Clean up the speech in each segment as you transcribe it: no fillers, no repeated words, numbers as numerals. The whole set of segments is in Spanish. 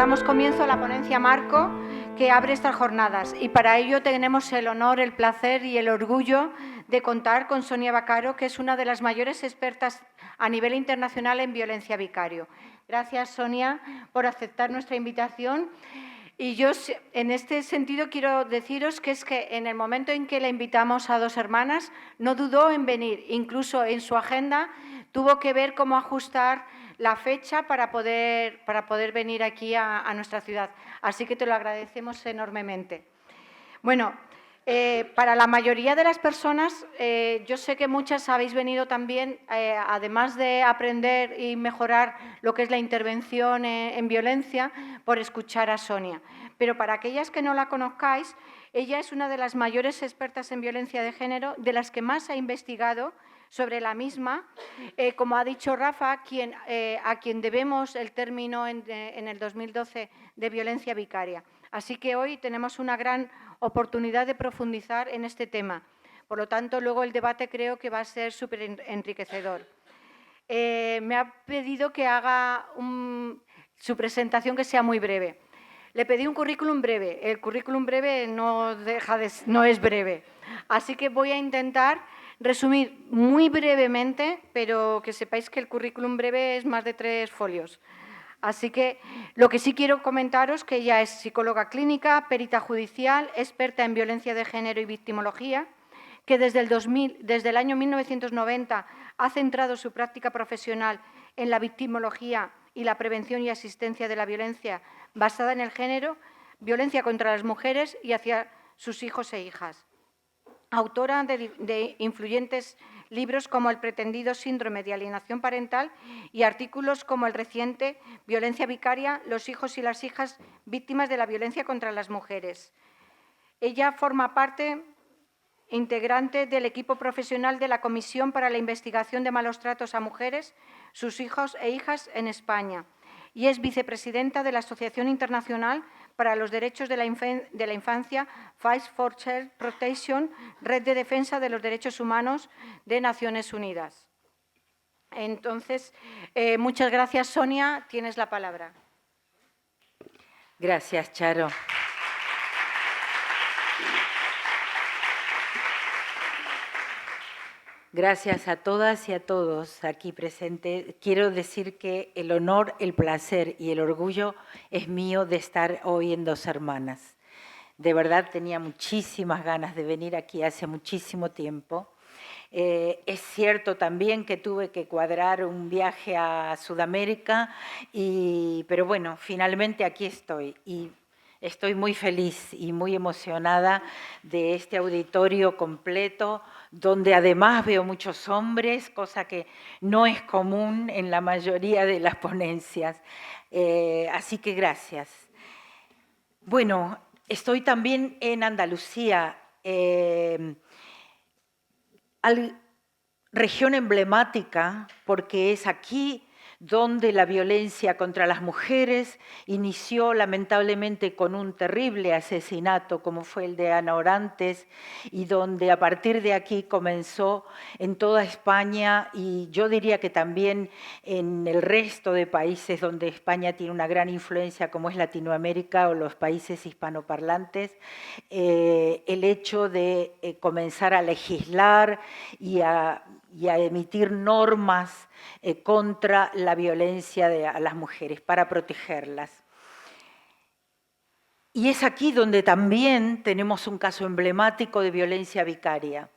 damos comienzo a la ponencia marco que abre estas jornadas y para ello tenemos el honor, el placer y el orgullo de contar con Sonia Vaccaro, que es una de las mayores expertas a nivel internacional en violencia vicario. Gracias, Sonia, por aceptar nuestra invitación. Y yo, en este sentido, quiero deciros que es que en el momento en que la invitamos a Dos Hermanas, no dudó en venir. Incluso en su agenda tuvo que ver cómo ajustar la fecha para poder venir aquí a nuestra ciudad. Así que te lo agradecemos enormemente. Bueno, para la mayoría de las personas, yo sé que muchas habéis venido también, además de aprender y mejorar lo que es la intervención en violencia, por escuchar a Sonia. Pero para aquellas que no la conozcáis, ella es una de las mayores expertas en violencia de género, de las que más ha investigado sobre la misma, como ha dicho Rafa, a quien debemos el término en el 2012 de violencia vicaria. Así que hoy tenemos una gran oportunidad de profundizar en este tema. Por lo tanto, luego el debate creo que va a ser súper enriquecedor. Me ha pedido que haga su presentación que sea muy breve. Le pedí un currículum breve. El currículum breve no es breve. Así que voy a intentar resumir muy brevemente, pero que sepáis que el currículum breve es más de 3 folios. Así que lo que sí quiero comentaros que ella es psicóloga clínica, perita judicial, experta en violencia de género y victimología, que desde el año 1990 ha centrado su práctica profesional en la victimología y la prevención y asistencia de la violencia basada en el género, violencia contra las mujeres y hacia sus hijos e hijas. Autora de influyentes libros como El pretendido síndrome de alienación parental y artículos como el reciente Violencia vicaria, los hijos y las hijas víctimas de la violencia contra las mujeres. Ella forma parte integrante del equipo profesional de la Comisión para la Investigación de Malos Tratos a Mujeres, sus hijos e hijas en España y es vicepresidenta de la Asociación Internacional para los Derechos de la Infancia, Fight for Child Protection, Red de Defensa de los Derechos Humanos de Naciones Unidas. Entonces, muchas gracias, Sonia. Tienes la palabra. Gracias, Charo. Gracias a todas y a todos aquí presentes. Quiero decir que el honor, el placer y el orgullo es mío de estar hoy en Dos Hermanas. De verdad tenía muchísimas ganas de venir aquí hace muchísimo tiempo. Es cierto también que tuve que cuadrar un viaje a Sudamérica, pero bueno, finalmente aquí estoy y estoy muy feliz y muy emocionada de este auditorio completo, donde además veo muchos hombres, cosa que no es común en la mayoría de las ponencias. Así que gracias. Bueno, estoy también en Andalucía, región emblemática, porque es aquí donde la violencia contra las mujeres inició lamentablemente con un terrible asesinato como fue el de Ana Orantes y donde a partir de aquí comenzó en toda España y yo diría que también en el resto de países donde España tiene una gran influencia como es Latinoamérica o los países hispanoparlantes, el hecho de comenzar a legislar y a emitir normas contra la violencia a las mujeres, para protegerlas. Y es aquí donde también tenemos un caso emblemático de violencia vicaria.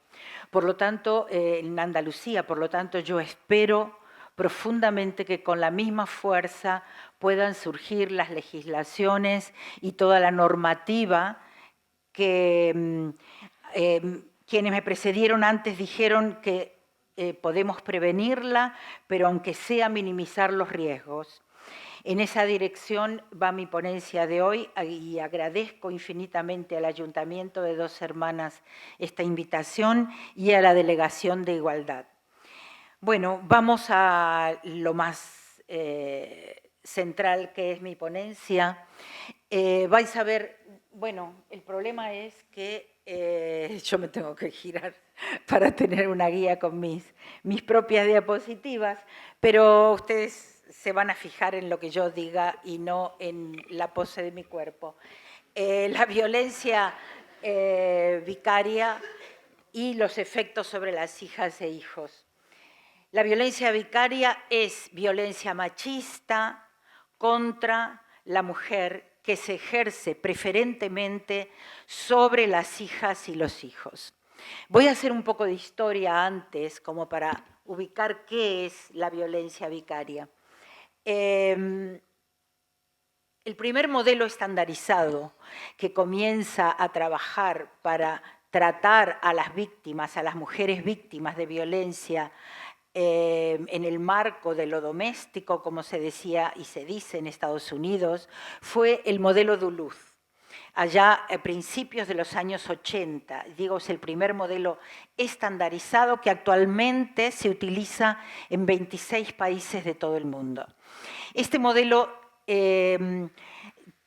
Por lo tanto, en Andalucía, por lo tanto, yo espero profundamente que con la misma fuerza puedan surgir las legislaciones y toda la normativa que quienes me precedieron antes dijeron que podemos prevenirla, pero aunque sea minimizar los riesgos. En esa dirección va mi ponencia de hoy y agradezco infinitamente al Ayuntamiento de Dos Hermanas esta invitación y a la Delegación de Igualdad. Bueno, vamos a lo más central que es mi ponencia. Vais a ver, bueno, el problema es que yo me tengo que girar para tener una guía con mis propias diapositivas, pero ustedes se van a fijar en lo que yo diga y no en la pose de mi cuerpo. La violencia vicaria y los efectos sobre las hijas e hijos. La violencia vicaria es violencia machista contra la mujer que se ejerce preferentemente sobre las hijas y los hijos. Voy a hacer un poco de historia antes, como para ubicar qué es la violencia vicaria. El primer modelo estandarizado que comienza a trabajar para tratar a las víctimas, a las mujeres víctimas de violencia en el marco de lo doméstico, como se decía y se dice en Estados Unidos, fue el modelo Duluth. Allá a principios de los años 80, digo, es el primer modelo estandarizado que actualmente se utiliza en 26 países de todo el mundo. Este modelo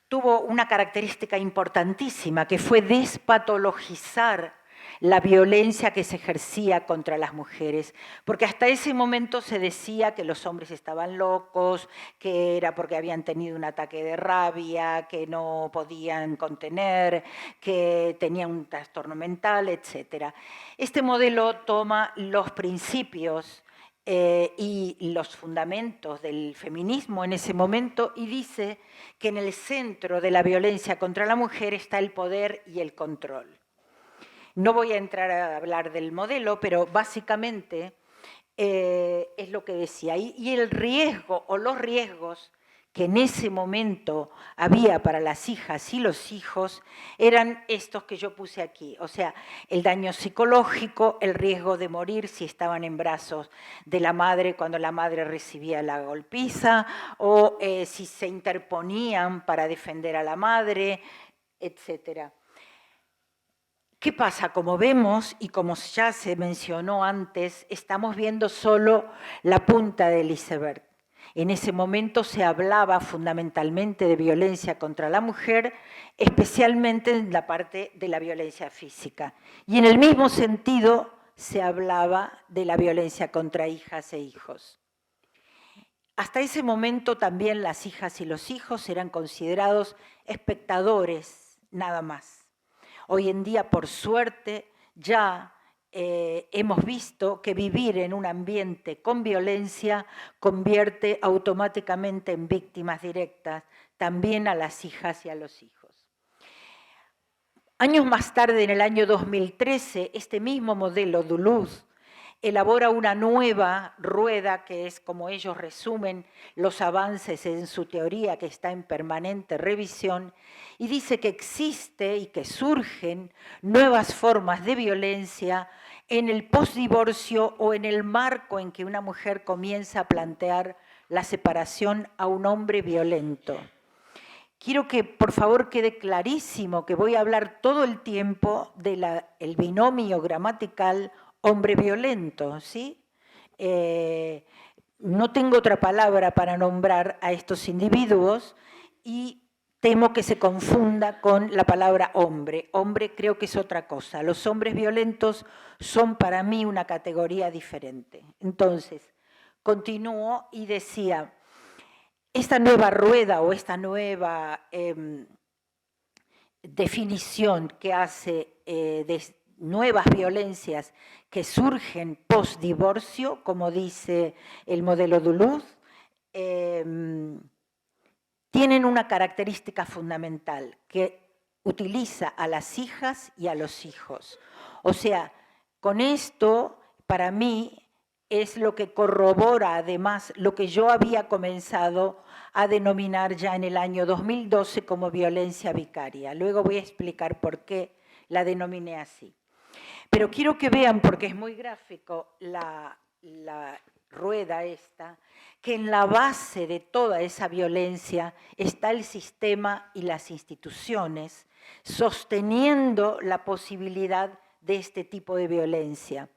tuvo una característica importantísima, que fue despatologizar la violencia que se ejercía contra las mujeres, porque hasta ese momento se decía que los hombres estaban locos, que era porque habían tenido un ataque de rabia, que no podían contener, que tenían un trastorno mental, etc. Este modelo toma los principios y los fundamentos del feminismo en ese momento y dice que en el centro de la violencia contra la mujer está el poder y el control. No voy a entrar a hablar del modelo, pero básicamente es lo que decía. Y el riesgo o los riesgos que en ese momento había para las hijas y los hijos eran estos que yo puse aquí. O sea, el daño psicológico, el riesgo de morir si estaban en brazos de la madre cuando la madre recibía la golpiza, o si se interponían para defender a la madre, etcétera. ¿Qué pasa? Como vemos y como ya se mencionó antes, estamos viendo solo la punta del iceberg. En ese momento se hablaba fundamentalmente de violencia contra la mujer, especialmente en la parte de la violencia física. Y en el mismo sentido se hablaba de la violencia contra hijas e hijos. Hasta ese momento también las hijas y los hijos eran considerados espectadores, nada más. Hoy en día, por suerte, ya hemos visto que vivir en un ambiente con violencia convierte automáticamente en víctimas directas también a las hijas y a los hijos. Años más tarde, en el año 2013, este mismo modelo Duluth elabora una nueva rueda, que es como ellos resumen los avances en su teoría, que está en permanente revisión, y dice que existe y que surgen nuevas formas de violencia en el postdivorcio o en el marco en que una mujer comienza a plantear la separación a un hombre violento. Quiero que por favor quede clarísimo que voy a hablar todo el tiempo del binomio gramatical hombre violento, ¿sí? No tengo otra palabra para nombrar a estos individuos y temo que se confunda con la palabra hombre. Hombre creo que es otra cosa. Los hombres violentos son para mí una categoría diferente. Entonces, continúo y decía, esta nueva rueda o esta nueva definición que hace de nuevas violencias que surgen post-divorcio, como dice el modelo Duluth, tienen una característica fundamental, que utiliza a las hijas y a los hijos. O sea, con esto, para mí, es lo que corrobora además lo que yo había comenzado a denominar ya en el año 2012 como violencia vicaria. Luego voy a explicar por qué la denominé así. Pero quiero que vean, porque es muy gráfico, la rueda esta, que en la base de toda esa violencia está el sistema y las instituciones, sosteniendo la posibilidad de este tipo de violencia,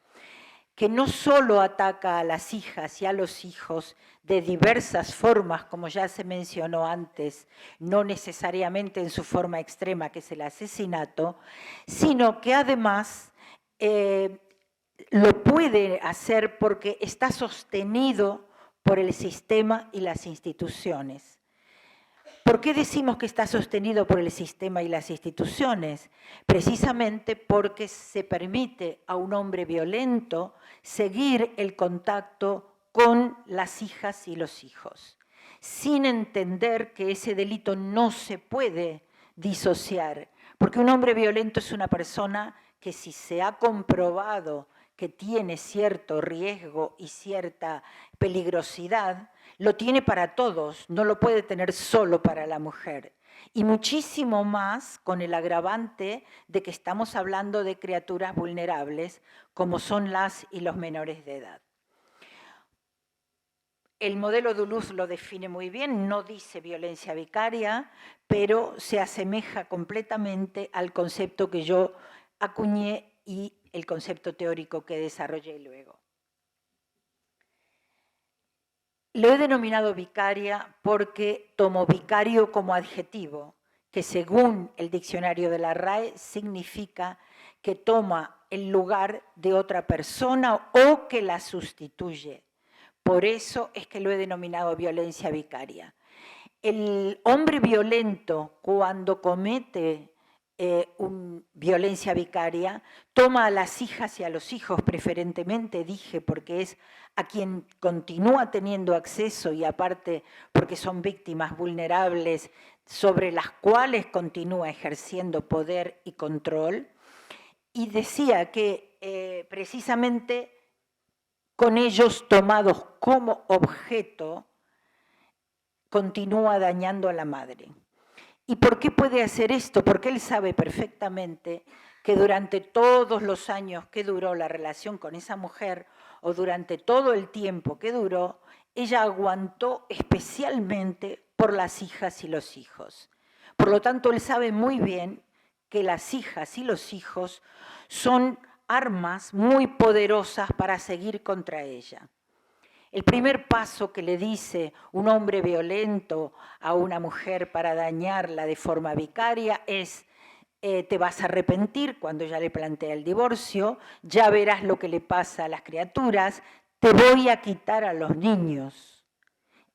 que no solo ataca a las hijas y a los hijos de diversas formas, como ya se mencionó antes, no necesariamente en su forma extrema, que es el asesinato, sino que además lo puede hacer porque está sostenido por el sistema y las instituciones. ¿Por qué decimos que está sostenido por el sistema y las instituciones? Precisamente porque se permite a un hombre violento seguir el contacto con las hijas y los hijos, sin entender que ese delito no se puede disociar, porque un hombre violento es una persona que, si se ha comprobado que tiene cierto riesgo y cierta peligrosidad, lo tiene para todos, no lo puede tener solo para la mujer. Y muchísimo más con el agravante de que estamos hablando de criaturas vulnerables, como son las y los menores de edad. El modelo Duluth lo define muy bien, no dice violencia vicaria, pero se asemeja completamente al concepto que yo acuñé y el concepto teórico que desarrollé luego. Lo he denominado vicaria porque tomo vicario como adjetivo, que según el diccionario de la RAE significa que toma el lugar de otra persona o que la sustituye. Por eso es que lo he denominado violencia vicaria. El hombre violento, cuando comete violencia vicaria, toma a las hijas y a los hijos preferentemente, dije, porque es a quien continúa teniendo acceso y aparte porque son víctimas vulnerables sobre las cuales continúa ejerciendo poder y control. Y decía que precisamente con ellos tomados como objeto, continúa dañando a la madre. ¿Y por qué puede hacer esto? Porque él sabe perfectamente que durante todos los años que duró la relación con esa mujer, o durante todo el tiempo que duró, ella aguantó especialmente por las hijas y los hijos. Por lo tanto, él sabe muy bien que las hijas y los hijos son armas muy poderosas para seguir contra ella. El primer paso que le dice un hombre violento a una mujer para dañarla de forma vicaria es: te vas a arrepentir cuando ella le plantea el divorcio, ya verás lo que le pasa a las criaturas, te voy a quitar a los niños.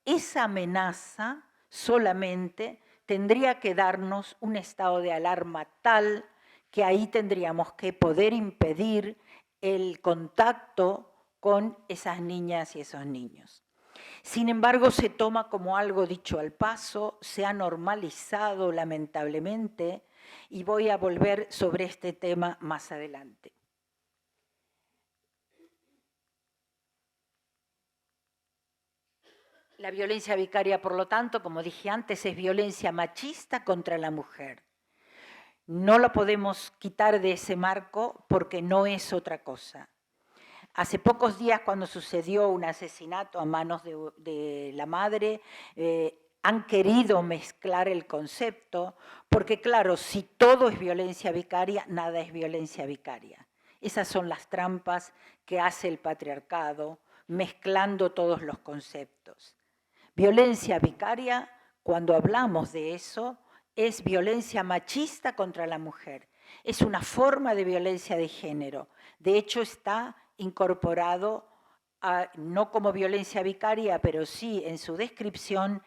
Esa amenaza solamente tendría que darnos un estado de alarma tal que ahí tendríamos que poder impedir el contacto con esas niñas y esos niños. Sin embargo, se toma como algo dicho al paso, se ha normalizado lamentablemente, y voy a volver sobre este tema más adelante. La violencia vicaria, por lo tanto, como dije antes, es violencia machista contra la mujer. No lo podemos quitar de ese marco porque no es otra cosa. Hace pocos días, cuando sucedió un asesinato a manos de la madre, han querido mezclar el concepto, porque claro, si todo es violencia vicaria, nada es violencia vicaria. Esas son las trampas que hace el patriarcado, mezclando todos los conceptos. Violencia vicaria, cuando hablamos de eso, es violencia machista contra la mujer. Es una forma de violencia de género. De hecho, está incorporado, no como violencia vicaria, pero sí en su descripción,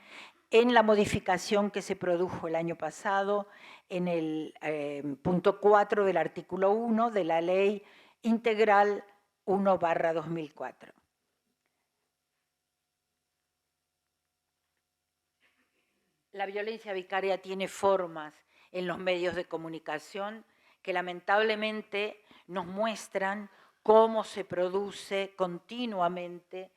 en la modificación que se produjo el año pasado en el punto 4 del artículo 1 de la Ley Integral 1/2004. La violencia vicaria tiene formas en los medios de comunicación que lamentablemente nos muestran cómo se produce continuamente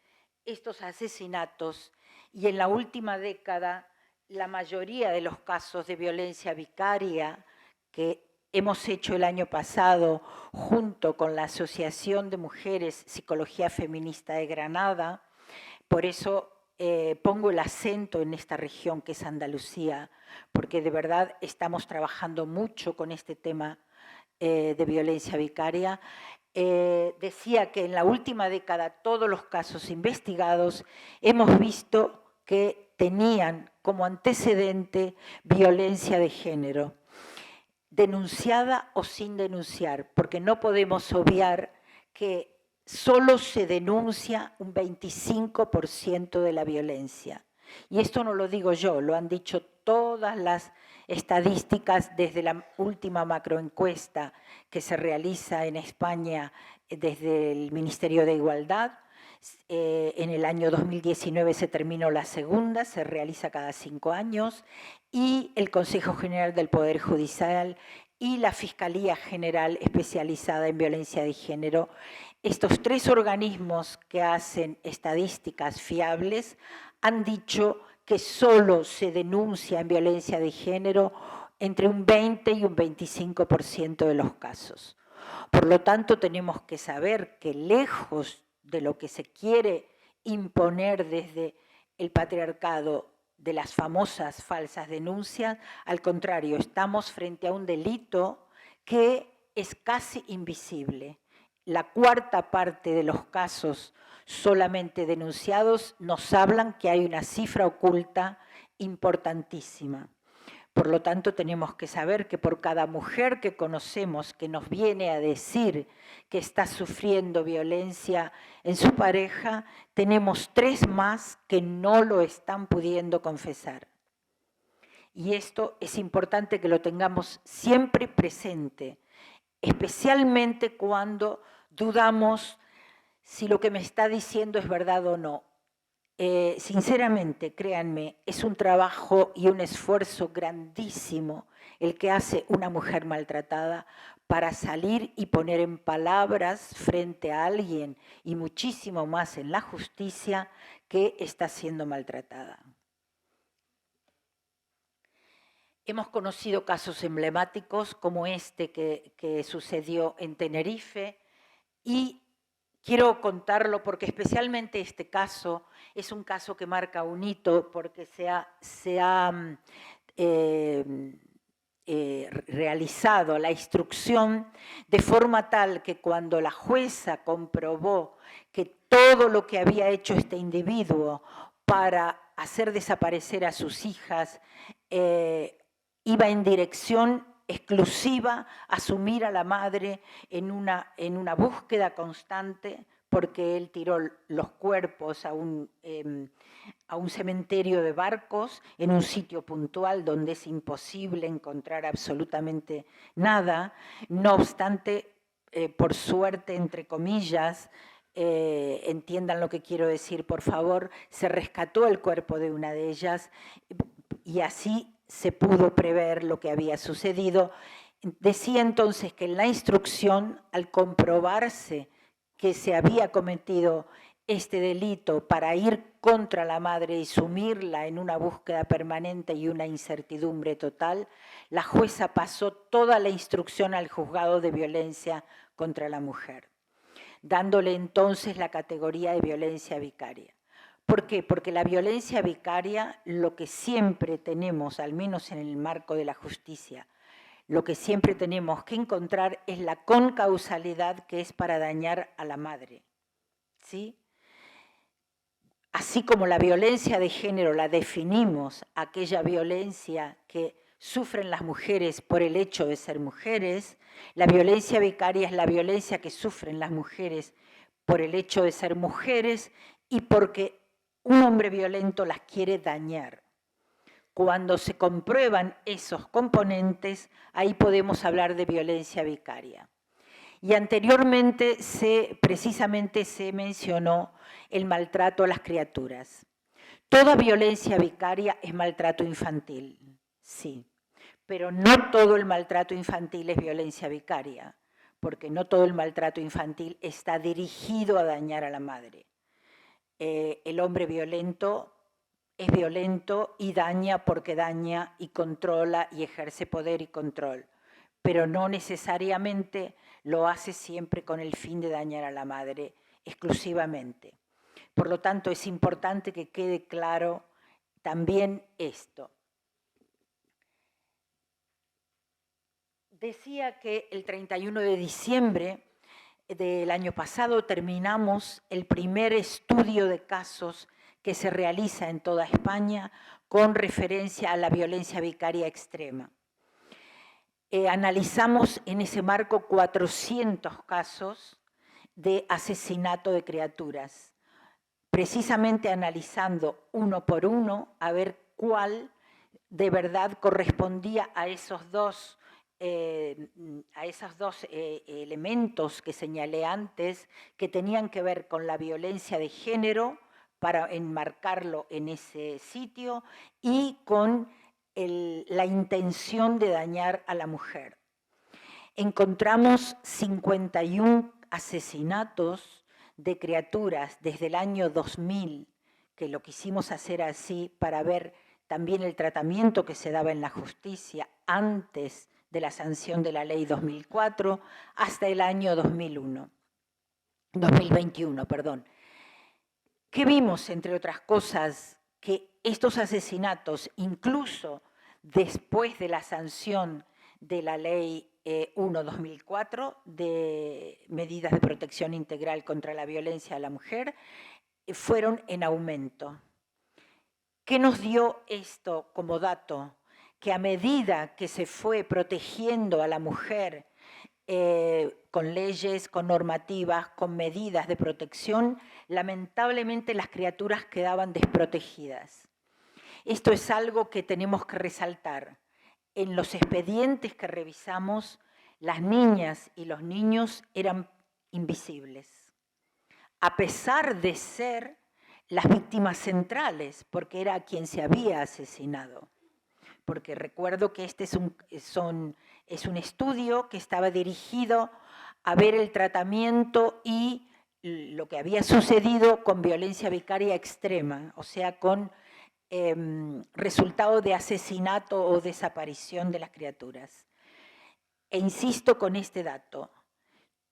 estos asesinatos, y en la última década la mayoría de los casos de violencia vicaria que hemos hecho el año pasado junto con la Asociación de Mujeres Psicología Feminista de Granada, por eso pongo el acento en esta región que es Andalucía, porque de verdad estamos trabajando mucho con este tema de violencia vicaria. Decía que en la última década todos los casos investigados hemos visto que tenían como antecedente violencia de género, denunciada o sin denunciar, porque no podemos obviar que solo se denuncia un 25% de la violencia. Y esto no lo digo yo, lo han dicho todas las estadísticas desde la última macroencuesta que se realiza en España desde el Ministerio de Igualdad. En el año 2019 se terminó la segunda, se realiza cada 5 años, y el Consejo General del Poder Judicial y la Fiscalía General especializada en violencia de género. Estos 3 organismos que hacen estadísticas fiables han dicho que solo se denuncia en violencia de género entre un 20 y un 25% de los casos. Por lo tanto, tenemos que saber que lejos de lo que se quiere imponer desde el patriarcado de las famosas falsas denuncias, al contrario, estamos frente a un delito que es casi invisible. La 4ª parte de los casos solamente denunciados nos hablan que hay una cifra oculta importantísima. Por lo tanto, tenemos que saber que por cada mujer que conocemos que nos viene a decir que está sufriendo violencia en su pareja, tenemos 3 más que no lo están pudiendo confesar. Y esto es importante que lo tengamos siempre presente, especialmente cuando dudamos si lo que me está diciendo es verdad o no. Sinceramente, créanme, es un trabajo y un esfuerzo grandísimo el que hace una mujer maltratada para salir y poner en palabras frente a alguien, y muchísimo más en la justicia, que está siendo maltratada. Hemos conocido casos emblemáticos como este que sucedió en Tenerife, y quiero contarlo porque especialmente este caso es un caso que marca un hito, porque se ha realizado la instrucción de forma tal que cuando la jueza comprobó que todo lo que había hecho este individuo para hacer desaparecer a sus hijas iba en dirección exclusiva a sumir a la madre en una búsqueda constante, porque él tiró los cuerpos a un cementerio de barcos en un sitio puntual donde es imposible encontrar absolutamente nada. No obstante, por suerte, entre comillas, entiendan lo que quiero decir, por favor, se rescató el cuerpo de una de ellas y así se pudo prever lo que había sucedido. Decía entonces que en la instrucción, al comprobarse que se había cometido este delito para ir contra la madre y sumirla en una búsqueda permanente y una incertidumbre total, la jueza pasó toda la instrucción al juzgado de violencia contra la mujer, dándole entonces la categoría de violencia vicaria. ¿Por qué? Porque la violencia vicaria, lo que siempre tenemos, al menos en el marco de la justicia, lo que siempre tenemos que encontrar es la concausalidad, que es para dañar a la madre, ¿sí? Así como la violencia de género la definimos, aquella violencia que sufren las mujeres por el hecho de ser mujeres, la violencia vicaria es la violencia que sufren las mujeres por el hecho de ser mujeres y porque un hombre violento las quiere dañar. Cuando se comprueban esos componentes, ahí podemos hablar de violencia vicaria. Y anteriormente precisamente se mencionó el maltrato a las criaturas. Toda violencia vicaria es maltrato infantil, sí, pero no todo el maltrato infantil es violencia vicaria, porque no todo el maltrato infantil está dirigido a dañar a la madre. El hombre violento es violento y daña porque daña y controla y ejerce poder y control, pero no necesariamente lo hace siempre con el fin de dañar a la madre exclusivamente. Por lo tanto, es importante que quede claro también esto. Decía que el 31 de diciembre del año pasado terminamos el primer estudio de casos que se realiza en toda España con referencia a la violencia vicaria extrema. Analizamos en ese marco 400 casos de asesinato de criaturas, precisamente analizando uno por uno a ver cuál de verdad correspondía a esos dos elementos que señalé antes, que tenían que ver con la violencia de género, para enmarcarlo en ese sitio, y con la intención de dañar a la mujer. Encontramos 51 asesinatos de criaturas desde el año 2000, que lo quisimos hacer así para ver también el tratamiento que se daba en la justicia antes de la sanción de la ley 2004 hasta el año 2021. ¿Qué vimos, entre otras cosas? Que estos asesinatos, incluso después de la sanción de la ley 1/2004 de medidas de protección integral contra la violencia a la mujer, fueron en aumento. ¿Qué nos dio esto como dato? Que a medida que se fue protegiendo a la mujer con leyes, con normativas, con medidas de protección, lamentablemente las criaturas quedaban desprotegidas. Esto es algo que tenemos que resaltar. En los expedientes que revisamos, las niñas y los niños eran invisibles, a pesar de ser las víctimas centrales, porque era quien se había asesinado. Porque recuerdo que este es un estudio que estaba dirigido a ver el tratamiento y lo que había sucedido con violencia vicaria extrema, o sea, con resultado de asesinato o desaparición de las criaturas. E insisto con este dato,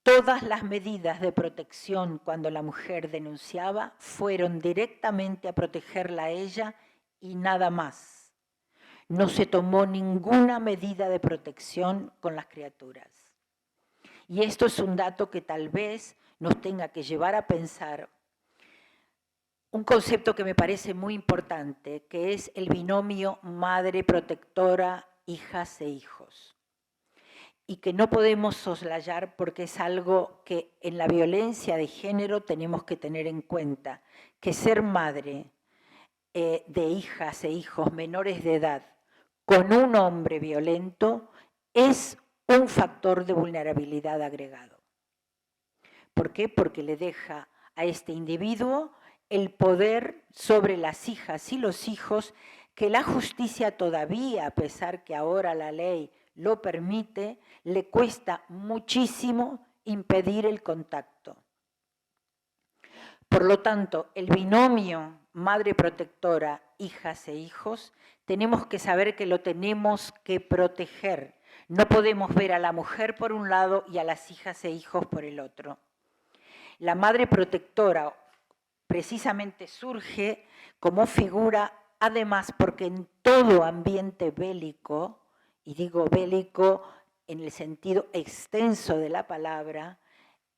todas las medidas de protección cuando la mujer denunciaba fueron directamente a protegerla a ella y nada más. No se tomó ninguna medida de protección con las criaturas. Y esto es un dato que tal vez nos tenga que llevar a pensar un concepto que me parece muy importante, que es el binomio madre protectora, hijas e hijos. Y que no podemos soslayar porque es algo que en la violencia de género tenemos que tener en cuenta, que ser madre de hijas e hijos menores de edad con un hombre violento es un factor de vulnerabilidad agregado. ¿Por qué? Porque le deja a este individuo el poder sobre las hijas y los hijos que la justicia todavía, a pesar que ahora la ley lo permite, le cuesta muchísimo impedir el contacto. Por lo tanto, el binomio madre protectora, hijas e hijos, tenemos que saber que lo tenemos que proteger. No podemos ver a la mujer por un lado y a las hijas e hijos por el otro. La madre protectora precisamente surge como figura, además porque en todo ambiente bélico, y digo bélico en el sentido extenso de la palabra,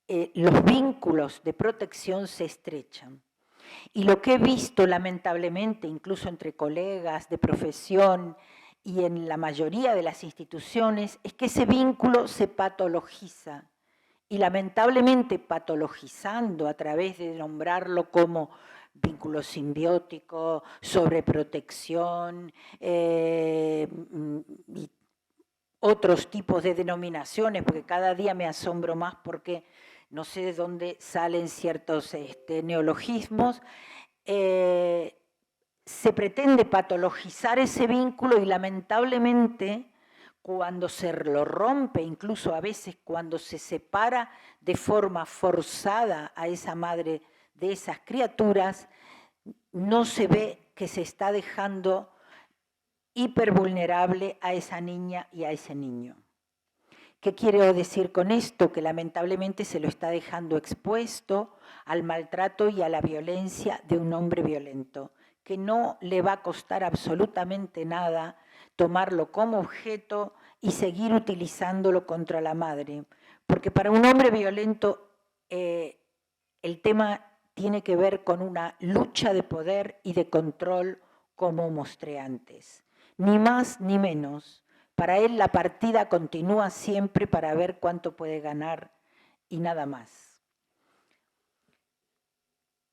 los vínculos de protección se estrechan. Y lo que he visto lamentablemente, incluso entre colegas de profesión y en la mayoría de las instituciones, es que ese vínculo se patologiza. Y lamentablemente patologizando a través de nombrarlo como vínculo simbiótico, sobreprotección, y otros tipos de denominaciones, porque cada día me asombro más porque no sé de dónde salen ciertos neologismos, se pretende patologizar ese vínculo y lamentablemente cuando se lo rompe, incluso a veces cuando se separa de forma forzada a esa madre de esas criaturas, no se ve que se está dejando hipervulnerable a esa niña y a ese niño. ¿Qué quiero decir con esto? Que lamentablemente se lo está dejando expuesto al maltrato y a la violencia de un hombre violento, que no le va a costar absolutamente nada tomarlo como objeto y seguir utilizándolo contra la madre. Porque para un hombre violento el tema tiene que ver con una lucha de poder y de control, como mostré antes. Ni más ni menos. Para él la partida continúa siempre para ver cuánto puede ganar y nada más.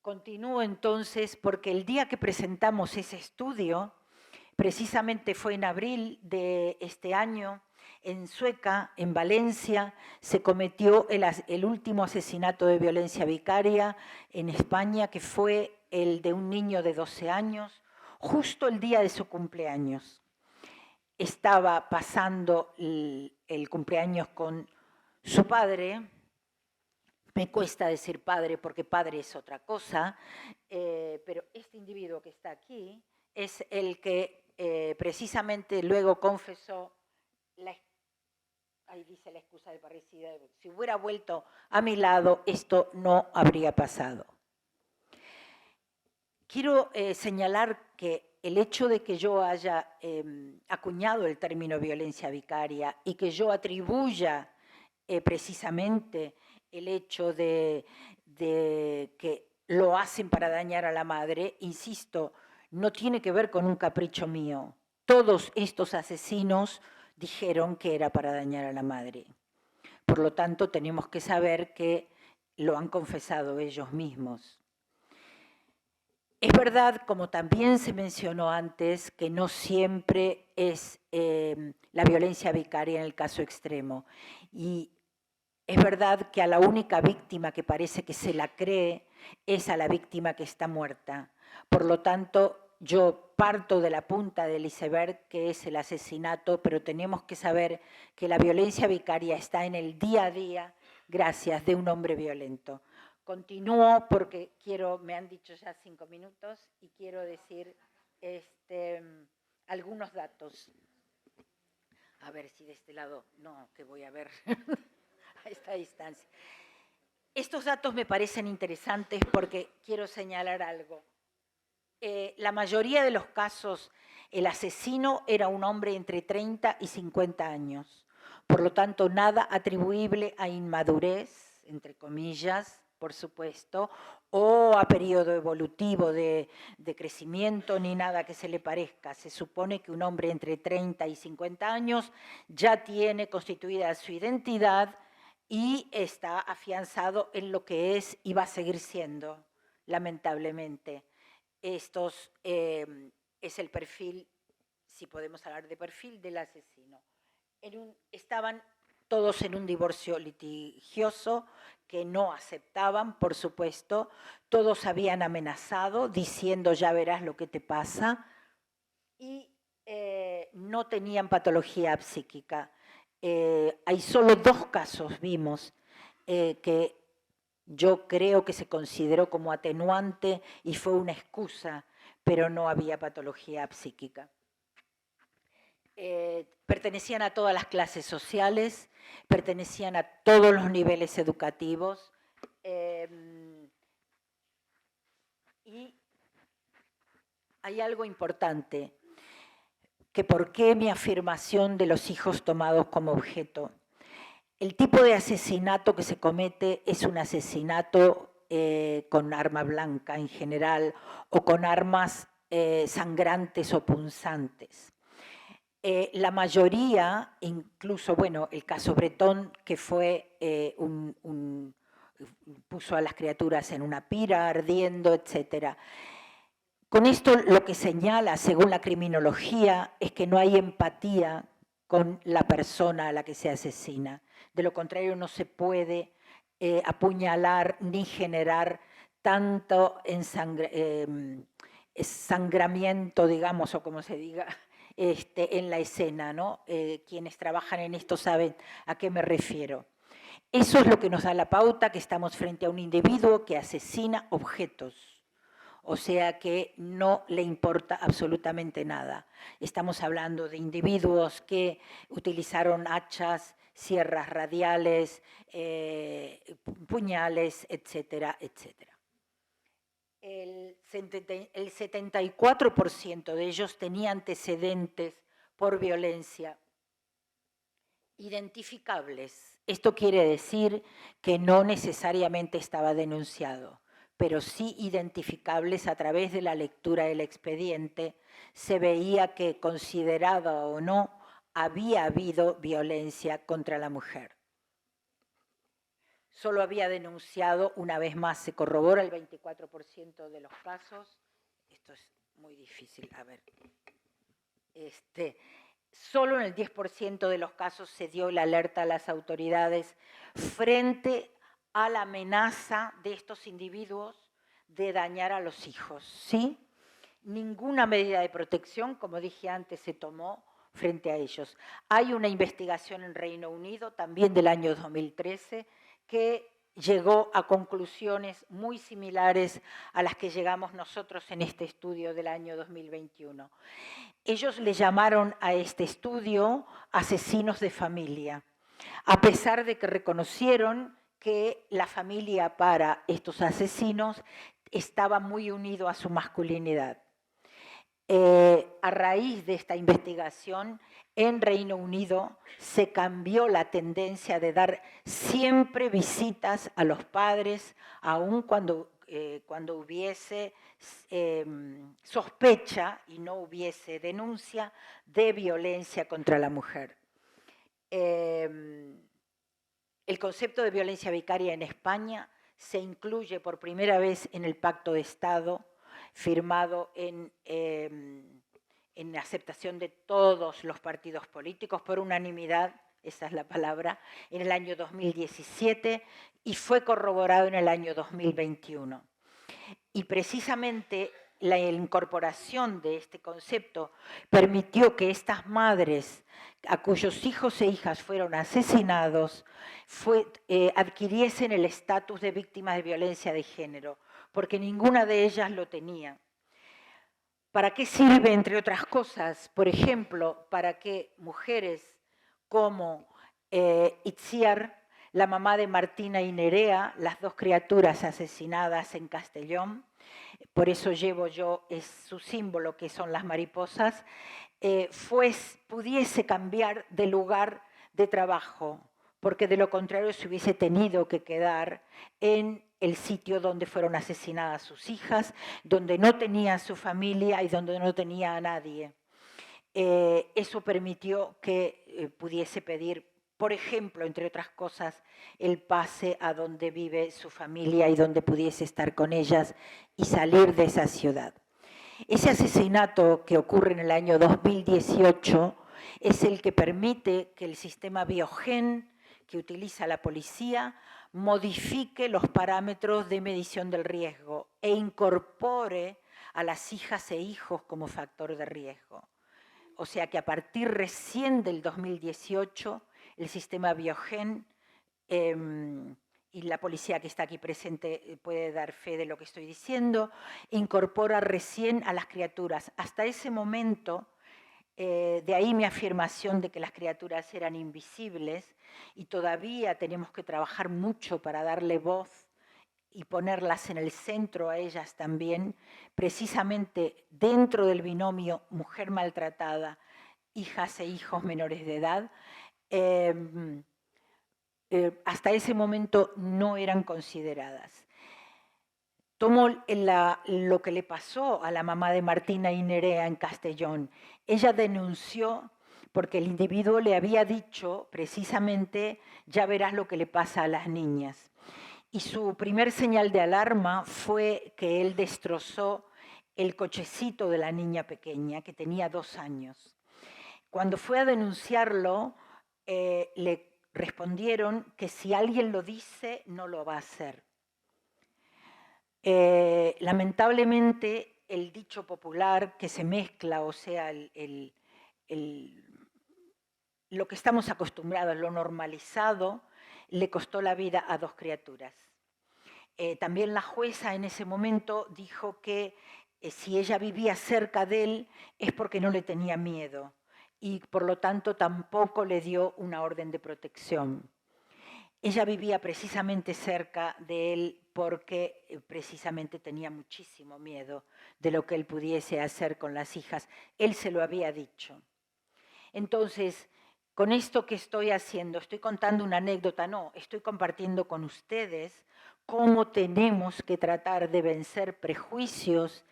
Continúo entonces porque el día que presentamos ese estudio, precisamente fue en abril de este año, en Sueca, en Valencia, se cometió el último asesinato de violencia vicaria en España, que fue el de un niño de 12 años, justo el día de su cumpleaños. Estaba pasando el cumpleaños con su padre. Me cuesta decir padre porque padre es otra cosa, pero este individuo que está aquí es el que precisamente luego confesó, ahí dice la excusa de parricida, si hubiera vuelto a mi lado esto no habría pasado. Quiero señalar que el hecho de que yo haya acuñado el término violencia vicaria y que yo atribuya precisamente el hecho de que lo hacen para dañar a la madre, insisto, no tiene que ver con un capricho mío. Todos estos asesinos dijeron que era para dañar a la madre. Por lo tanto, tenemos que saber que lo han confesado ellos mismos. Es verdad, como también se mencionó antes, que no siempre es la violencia vicaria en el caso extremo. Y es verdad que a la única víctima que parece que se la cree es a la víctima que está muerta. Por lo tanto, yo parto de la punta del iceberg, que es el asesinato, pero tenemos que saber que la violencia vicaria está en el día a día gracias de un hombre violento. Continúo porque me han dicho ya 5 minutos y quiero decir algunos datos. A ver si de este lado, no, que voy a ver a esta distancia. Estos datos me parecen interesantes porque quiero señalar algo. La mayoría de los casos, el asesino era un hombre entre 30 y 50 años. Por lo tanto, nada atribuible a inmadurez, entre comillas, por supuesto, o a periodo evolutivo de crecimiento, ni nada que se le parezca. Se supone que un hombre entre 30 y 50 años ya tiene constituida su identidad y está afianzado en lo que es y va a seguir siendo, lamentablemente. Es el perfil, si podemos hablar de perfil, del asesino. Estaban todos en un divorcio litigioso que no aceptaban, por supuesto. Todos habían amenazado diciendo ya verás lo que te pasa y no tenían patología psíquica. Hay solo 2 casos, vimos, que yo creo que se consideró como atenuante y fue una excusa, pero no había patología psíquica. Pertenecían a todas las clases sociales, pertenecían a todos los niveles educativos y hay algo importante, que por qué mi afirmación de los hijos tomados como objeto. El tipo de asesinato que se comete es un asesinato con arma blanca en general o con armas sangrantes o punzantes. La mayoría, incluso, bueno, el caso Bretón, que fue puso a las criaturas en una pira ardiendo, etcétera. Con esto lo que señala, según la criminología, es que no hay empatía con la persona a la que se asesina. De lo contrario, no se puede apuñalar ni generar tanto sangramiento, digamos, o como se diga, en la escena, ¿no? Quienes trabajan en esto saben a qué me refiero. Eso es lo que nos da la pauta, que estamos frente a un individuo que asesina objetos. O sea que no le importa absolutamente nada. Estamos hablando de individuos que utilizaron hachas, sierras radiales, puñales, etcétera, etcétera. El 74% de ellos tenía antecedentes por violencia identificables. Esto quiere decir que no necesariamente estaba denunciado, pero sí identificables a través de la lectura del expediente. Se veía que, considerada o no, había habido violencia contra la mujer. solo había denunciado una vez más, se corrobora el 24% de los casos. Esto es muy difícil, a ver. Solo en el 10% de los casos se dio la alerta a las autoridades frente a la amenaza de estos individuos de dañar a los hijos, ¿sí? Ninguna medida de protección, como dije antes, se tomó frente a ellos. Hay una investigación en Reino Unido, también del año 2013, que llegó a conclusiones muy similares a las que llegamos nosotros en este estudio del año 2021. Ellos le llamaron a este estudio asesinos de familia, a pesar de que reconocieron que la familia para estos asesinos estaba muy unido a su masculinidad. A raíz de esta investigación, en Reino Unido se cambió la tendencia de dar siempre visitas a los padres, aun cuando hubiese sospecha y no hubiese denuncia de violencia contra la mujer. El concepto de violencia vicaria en España se incluye por primera vez en el Pacto de Estado, firmado en aceptación de todos los partidos políticos por unanimidad, esa es la palabra, en el año 2017 y fue corroborado en el año 2021. Y precisamente la incorporación de este concepto permitió que estas madres a cuyos hijos e hijas fueron asesinados adquiriesen el estatus de víctimas de violencia de género, porque ninguna de ellas lo tenía. ¿Para qué sirve, entre otras cosas? Por ejemplo, para que mujeres como Itziar, la mamá de Martina y Nerea, las dos criaturas asesinadas en Castellón, por eso llevo yo su símbolo, que son las mariposas, pudiese cambiar de lugar de trabajo, porque de lo contrario se hubiese tenido que quedar en el sitio donde fueron asesinadas sus hijas, donde no tenía su familia y donde no tenía a nadie. Eso permitió que pudiese pedir, por ejemplo, entre otras cosas, el pase a donde vive su familia y donde pudiese estar con ellas y salir de esa ciudad. Ese asesinato que ocurre en el año 2018 es el que permite que el sistema Biogen que utiliza la policía modifique los parámetros de medición del riesgo e incorpore a las hijas e hijos como factor de riesgo. O sea que a partir recién del 2018, el sistema Biogen, y la policía que está aquí presente puede dar fe de lo que estoy diciendo, incorpora recién a las criaturas. Hasta ese momento, de ahí mi afirmación de que las criaturas eran invisibles y todavía tenemos que trabajar mucho para darle voz y ponerlas en el centro a ellas también, precisamente dentro del binomio mujer maltratada, hijas e hijos menores de edad, hasta ese momento no eran consideradas. Tomo lo que le pasó a la mamá de Martina y Nerea en Castellón. Ella denunció porque el individuo le había dicho precisamente, ya verás lo que le pasa a las niñas. Y su primer señal de alarma fue que él destrozó el cochecito de la niña pequeña, que tenía 2 años. Cuando fue a denunciarlo, le respondieron que si alguien lo dice, no lo va a hacer. Lamentablemente, el dicho popular que se mezcla, o sea, lo que estamos acostumbrados, lo normalizado, le costó la vida a 2 criaturas. También la jueza en ese momento dijo que si ella vivía cerca de él es porque no le tenía miedo y por lo tanto tampoco le dio una orden de protección. Ella vivía precisamente cerca de él porque precisamente tenía muchísimo miedo de lo que él pudiese hacer con las hijas. Él se lo había dicho. Entonces, con esto que estoy haciendo, estoy contando una anécdota, no, estoy compartiendo con ustedes cómo tenemos que tratar de vencer prejuicios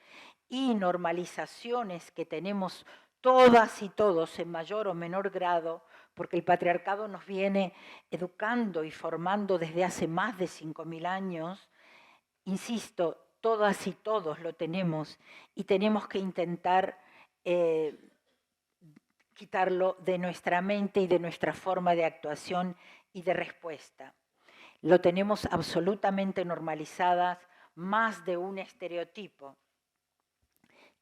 y normalizaciones que tenemos todas y todos en mayor o menor grado porque el patriarcado nos viene educando y formando desde hace más de 5.000 años. Insisto, todas y todos lo tenemos y tenemos que intentar quitarlo de nuestra mente y de nuestra forma de actuación y de respuesta. Lo tenemos absolutamente normalizadas, más de un estereotipo.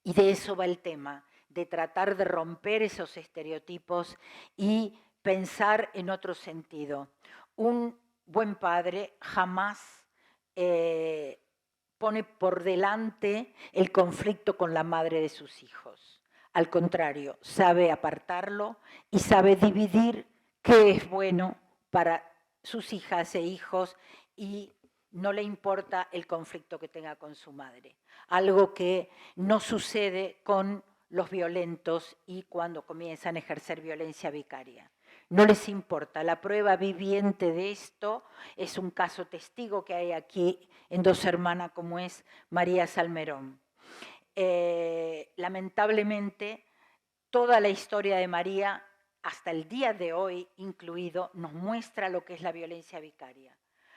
Y de eso va el tema, de tratar de romper esos estereotipos y pensar en otro sentido. Un buen padre jamás pone por delante el conflicto con la madre de sus hijos. Al contrario, sabe apartarlo y sabe dividir qué es bueno para sus hijas e hijos y no le importa el conflicto que tenga con su madre. Algo que no sucede con los violentos y cuando comienzan a ejercer violencia vicaria. No les importa. La prueba viviente de esto es un caso testigo que hay aquí en Dos Hermanas, como es María Salmerón. Lamentablemente, toda la historia de María, hasta el día de hoy incluido, nos muestra lo que es la violencia vicaria.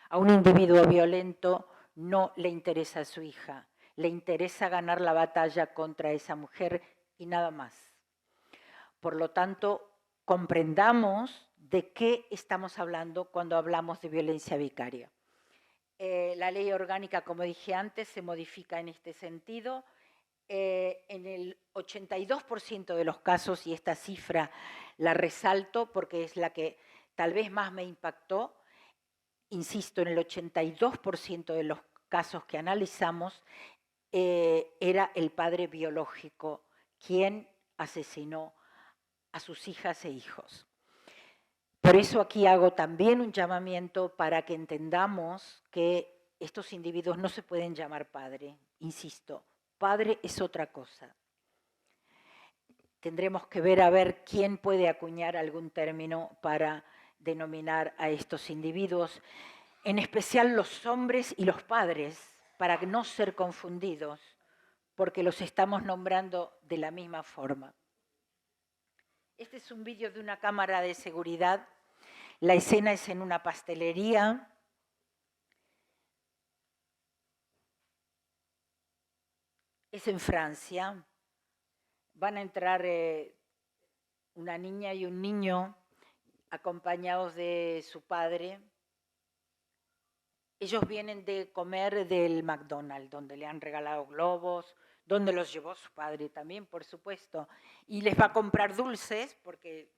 A un individuo violento no le interesa a su hija, le interesa ganar la batalla contra esa mujer y nada más. Por lo tanto, comprendamos de qué estamos hablando cuando hablamos de violencia vicaria. La ley orgánica, como dije antes, se modifica en este sentido. En el 82% de los casos, y esta cifra la resalto porque es la que tal vez más me impactó, insisto, en el 82% de los casos que analizamos, era el padre biológico quien asesinó a sus hijas e hijos. Por eso aquí hago también un llamamiento para que entendamos que estos individuos no se pueden llamar padre. Insisto, padre es otra cosa. Tendremos que ver a ver quién puede acuñar algún término para denominar a estos individuos, en especial los hombres y los padres, para no ser confundidos, porque los estamos nombrando de la misma forma. Este es un vídeo de una cámara de seguridad. La escena es en una pastelería. Es en Francia. Van a entrar una niña y un niño acompañados de su padre. Ellos vienen de comer del McDonald's, donde le han regalado globos, donde los llevó su padre también, por supuesto. Y les va a comprar dulces, porque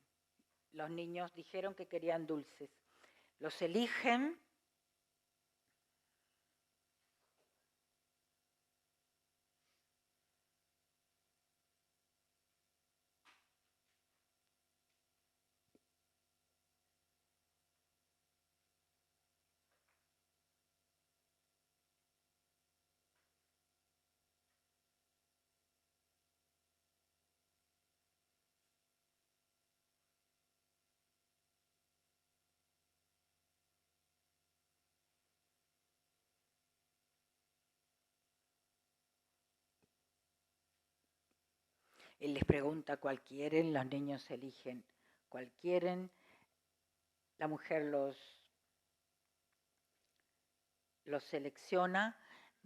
los niños dijeron que querían dulces. Los eligen. Él les pregunta cuál quieren, los niños eligen cuál quieren, la mujer los selecciona,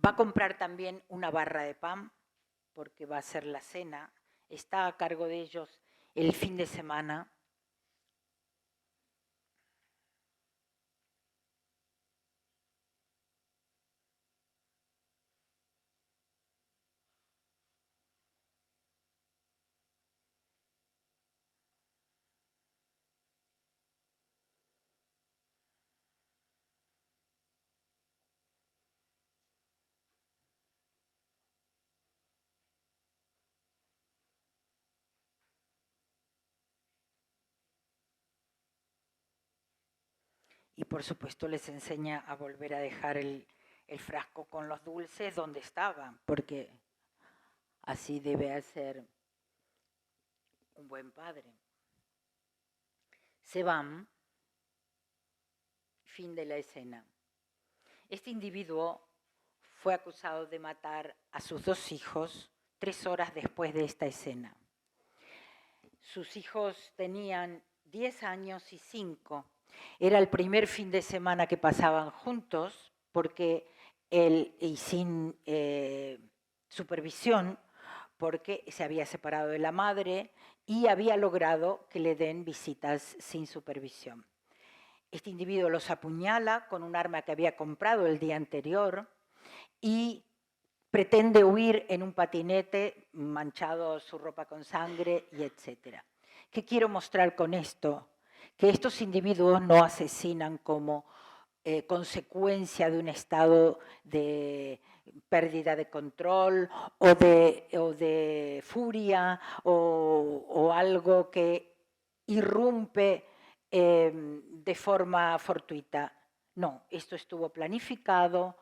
va a comprar también una barra de pan, porque va a ser la cena, está a cargo de ellos el fin de semana. Y por supuesto les enseña a volver a dejar el frasco con los dulces donde estaba, porque así debe ser un buen padre. Se van, fin de la escena. Este individuo fue acusado de matar a sus 2 hijos 3 horas después de esta escena. Sus hijos tenían 10 años y 5. Era el primer fin de semana que pasaban juntos, porque él, y sin supervisión, porque se había separado de la madre y había logrado que le den visitas sin supervisión. Este individuo los apuñala con un arma que había comprado el día anterior y pretende huir en un patinete, manchado su ropa con sangre y etcétera. ¿Qué quiero mostrar con esto? Que estos individuos no asesinan como consecuencia de un estado de pérdida de control o de furia o algo que irrumpe de forma fortuita. No, esto estuvo planificado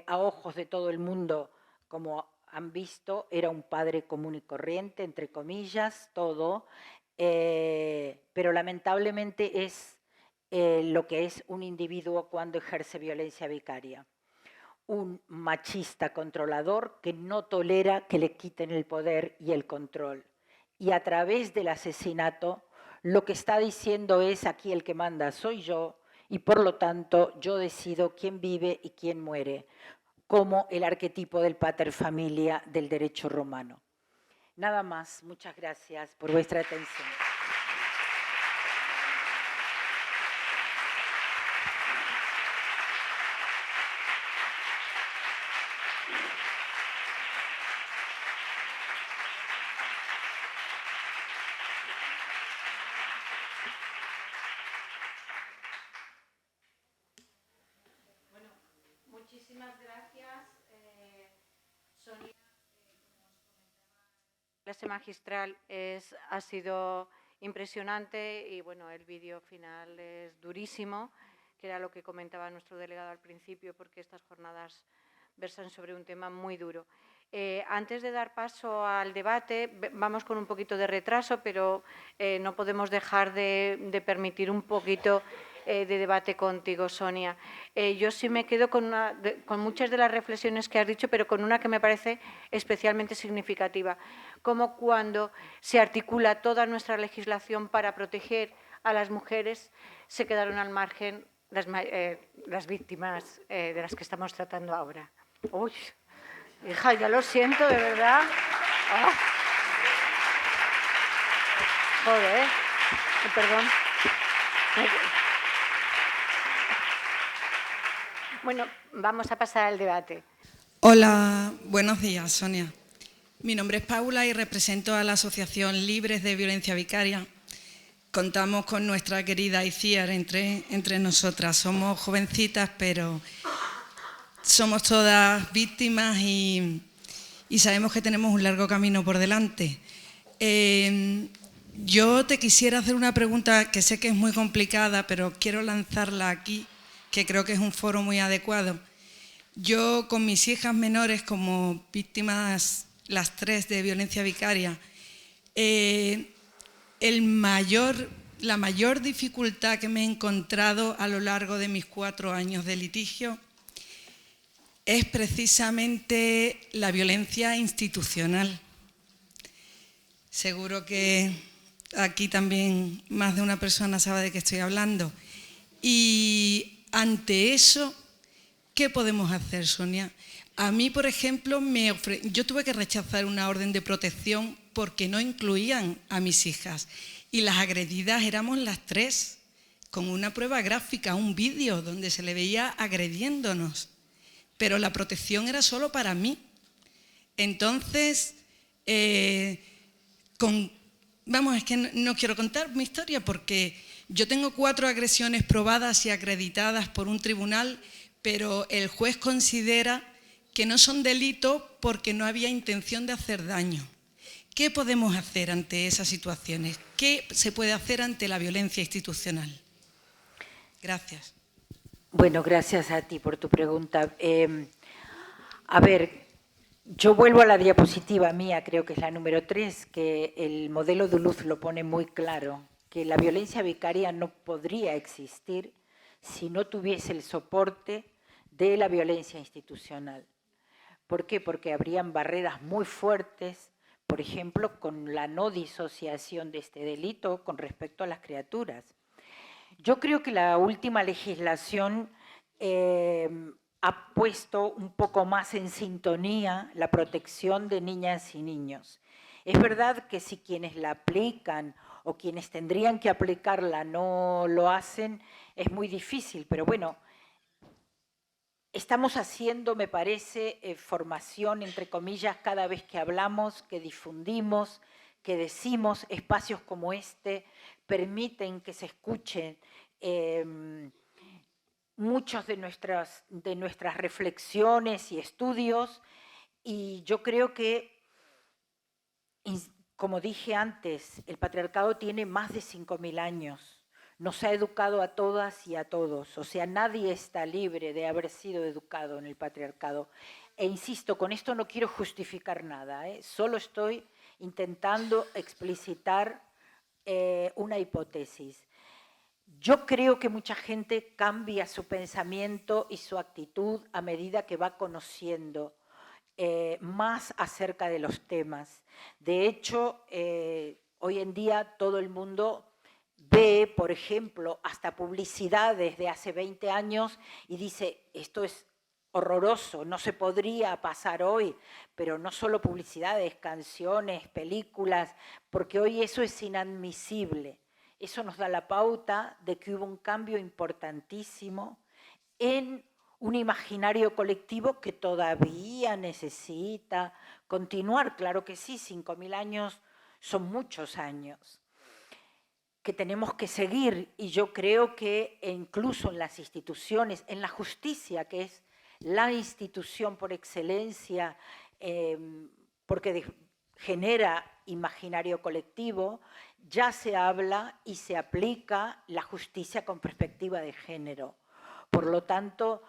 a ojos de todo el mundo, como han visto, era un padre común y corriente, entre comillas, todo, pero lamentablemente es lo que es un individuo cuando ejerce violencia vicaria. Un machista controlador que no tolera que le quiten el poder y el control. Y a través del asesinato, lo que está diciendo es: aquí el que manda soy yo, y por lo tanto yo decido quién vive y quién muere, como el arquetipo del pater familia del derecho romano. Nada más, muchas gracias por vuestra atención. Muchísimas gracias, Sonia. La clase magistral ha sido impresionante y bueno, el vídeo final es durísimo, que era lo que comentaba nuestro delegado al principio, porque estas jornadas versan sobre un tema muy duro. Antes de dar paso al debate, vamos con un poquito de retraso, pero no podemos dejar de permitir un poquito de debate contigo, Sonia. Yo sí me quedo con muchas de las reflexiones que has dicho, pero con una que me parece especialmente significativa, como cuando se articula toda nuestra legislación para proteger a las mujeres, se quedaron al margen las víctimas de las que estamos tratando ahora. Uy, hija, ya lo siento, de verdad. Oh. Joder, perdón. Bueno, vamos a pasar al debate. Hola, buenos días, Sonia. Mi nombre es Paula y represento a la Asociación Libres de Violencia Vicaria. Contamos con nuestra querida Iciar entre nosotras. Somos jovencitas, pero somos todas víctimas y sabemos que tenemos un largo camino por delante. Yo te quisiera hacer una pregunta que sé que es muy complicada, pero quiero lanzarla aquí, que creo que es un foro muy adecuado. Yo, con mis hijas menores como víctimas, las tres, de violencia vicaria, la mayor dificultad que me he encontrado a lo largo de mis 4 años de litigio es precisamente la violencia institucional. Seguro que aquí también más de una persona sabe de qué estoy hablando. Y ante eso, ¿qué podemos hacer, Sonia? A mí, por ejemplo, yo tuve que rechazar una orden de protección porque no incluían a mis hijas. Y las agredidas éramos las tres, con una prueba gráfica, un vídeo donde se le veía agrediéndonos. Pero la protección era solo para mí. Entonces, es que no quiero contar mi historia porque yo tengo 4 agresiones probadas y acreditadas por un tribunal, pero el juez considera que no son delito porque no había intención de hacer daño. ¿Qué podemos hacer ante esas situaciones? ¿Qué se puede hacer ante la violencia institucional? Gracias. Bueno, gracias a ti por tu pregunta. A ver, yo vuelvo a la diapositiva mía, creo que es la número 3, que el modelo Duluth lo pone muy claro, que la violencia vicaria no podría existir si no tuviese el soporte de la violencia institucional. ¿Por qué? Porque habrían barreras muy fuertes por ejemplo, con la no disociación de este delito con respecto a las criaturas. Yo creo que la última legislación ha puesto un poco más en sintonía la protección de niñas y niños. Es verdad que si quienes la aplican o quienes tendrían que aplicarla no lo hacen, es muy difícil, pero bueno, estamos haciendo, me parece, formación, entre comillas, cada vez que hablamos, que difundimos, que decimos. Espacios como este permiten que se escuchen muchos de nuestras reflexiones y estudios, y yo creo que, como dije antes, el patriarcado tiene más de 5.000 años. Nos ha educado a todas y a todos, o sea, nadie está libre de haber sido educado en el patriarcado. E insisto, con esto no quiero justificar nada, solo estoy intentando explicitar una hipótesis. Yo creo que mucha gente cambia su pensamiento y su actitud a medida que va conociendo más acerca de los temas. De hecho, hoy en día todo el mundo ve, por ejemplo, hasta publicidades de hace 20 años y dice, esto es horroroso, no se podría pasar hoy, pero no solo publicidades, canciones, películas, porque hoy eso es inadmisible. Eso nos da la pauta de que hubo un cambio importantísimo en un imaginario colectivo que todavía necesita continuar. Claro que sí, 5.000 años son muchos años que tenemos que seguir, y yo creo que incluso en las instituciones, en la justicia, que es la institución por excelencia, porque genera imaginario colectivo, ya se habla y se aplica la justicia con perspectiva de género. Por lo tanto,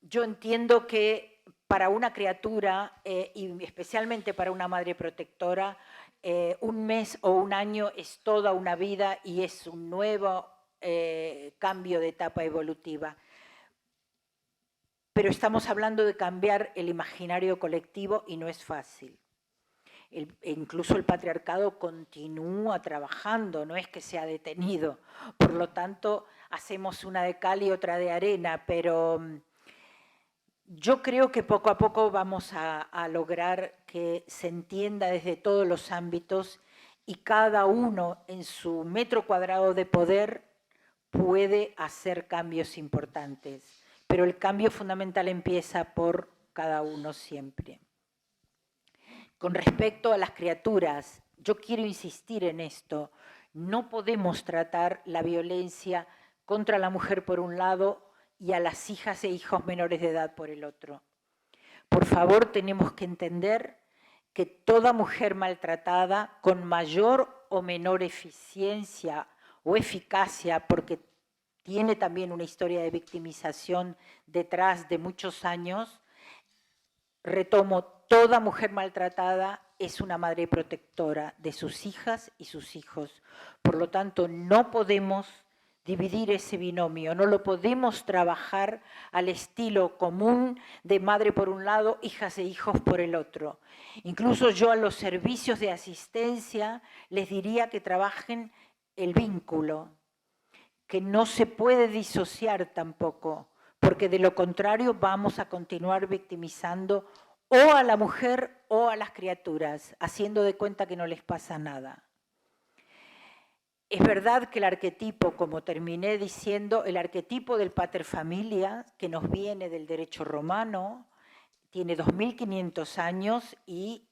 yo entiendo que para una criatura, y especialmente para una madre protectora, un mes o un año es toda una vida y es un nuevo cambio de etapa evolutiva. Pero estamos hablando de cambiar el imaginario colectivo y no es fácil. Incluso el patriarcado continúa trabajando, no es que se ha detenido. Por lo tanto, hacemos una de cal y otra de arena, pero yo creo que poco a poco vamos a lograr que se entienda desde todos los ámbitos y cada uno en su metro cuadrado de poder puede hacer cambios importantes. Pero el cambio fundamental empieza por cada uno siempre. Con respecto a las criaturas, yo quiero insistir en esto. No podemos tratar la violencia contra la mujer por un lado y a las hijas e hijos menores de edad por el otro. Por favor, tenemos que entender que toda mujer maltratada, con mayor o menor eficiencia o eficacia, porque tiene también una historia de victimización detrás de muchos años, retomo, toda mujer maltratada es una madre protectora de sus hijas y sus hijos. Por lo tanto, no podemos dividir ese binomio, no lo podemos trabajar al estilo común de madre por un lado, hijas e hijos por el otro. Incluso yo a los servicios de asistencia les diría que trabajen el vínculo, que no se puede disociar tampoco, porque de lo contrario vamos a continuar victimizando o a la mujer o a las criaturas, haciendo de cuenta que no les pasa nada. Es verdad que el arquetipo, como terminé diciendo, el arquetipo del paterfamilia, que nos viene del derecho romano, tiene 2.500 años y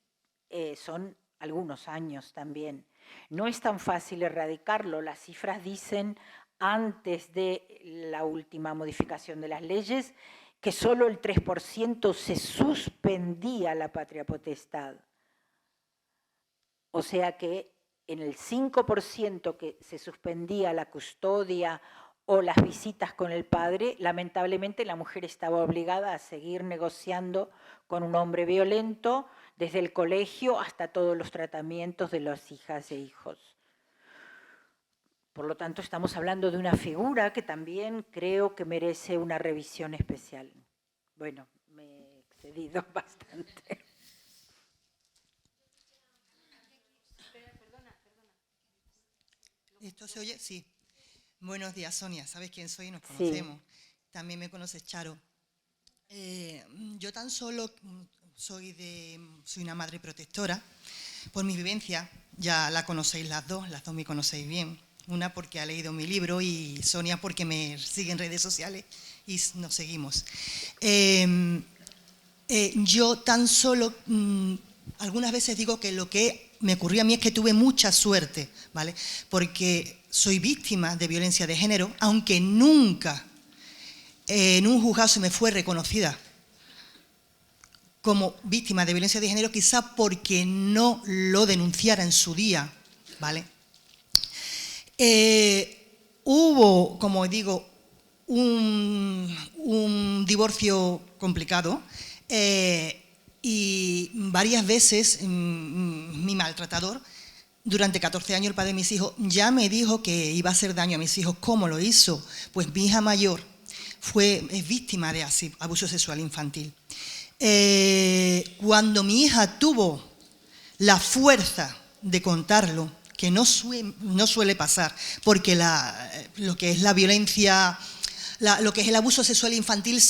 son algunos años también. No es tan fácil erradicarlo. Las cifras dicen, antes de la última modificación de las leyes, que solo el 3% se suspendía la patria potestad. O sea que en el 5% que se suspendía la custodia o las visitas con el padre, lamentablemente la mujer estaba obligada a seguir negociando con un hombre violento desde el colegio hasta todos los tratamientos de las hijas e hijos. Por lo tanto, estamos hablando de una figura que también creo que merece una revisión especial. Bueno, me he excedido bastante. ¿Se oye? Sí. Buenos días, Sonia. ¿Sabes quién soy? Nos Sí. conocemos. También me conoces, Charo. Yo tan solo soy una madre protectora. Por mi vivencia, ya la conocéis las dos me conocéis bien. Una porque ha leído mi libro y Sonia porque me sigue en redes sociales y nos seguimos. Yo tan solo, algunas veces digo que lo que me ocurrió a mí es que tuve mucha suerte, ¿vale? Porque soy víctima de violencia de género, aunque nunca en un juzgado se me fue reconocida como víctima de violencia de género, quizá porque no lo denunciara en su día, ¿vale? Hubo, como digo, un divorcio complicado y varias veces mi maltratador, durante 14 años el padre de mis hijos, ya me dijo que iba a hacer daño a mis hijos. ¿Cómo lo hizo? Pues mi hija mayor es víctima de abuso sexual infantil. Cuando mi hija tuvo la fuerza de contarlo, que no suele pasar, porque lo que es la violencia, lo que es el abuso sexual infantil,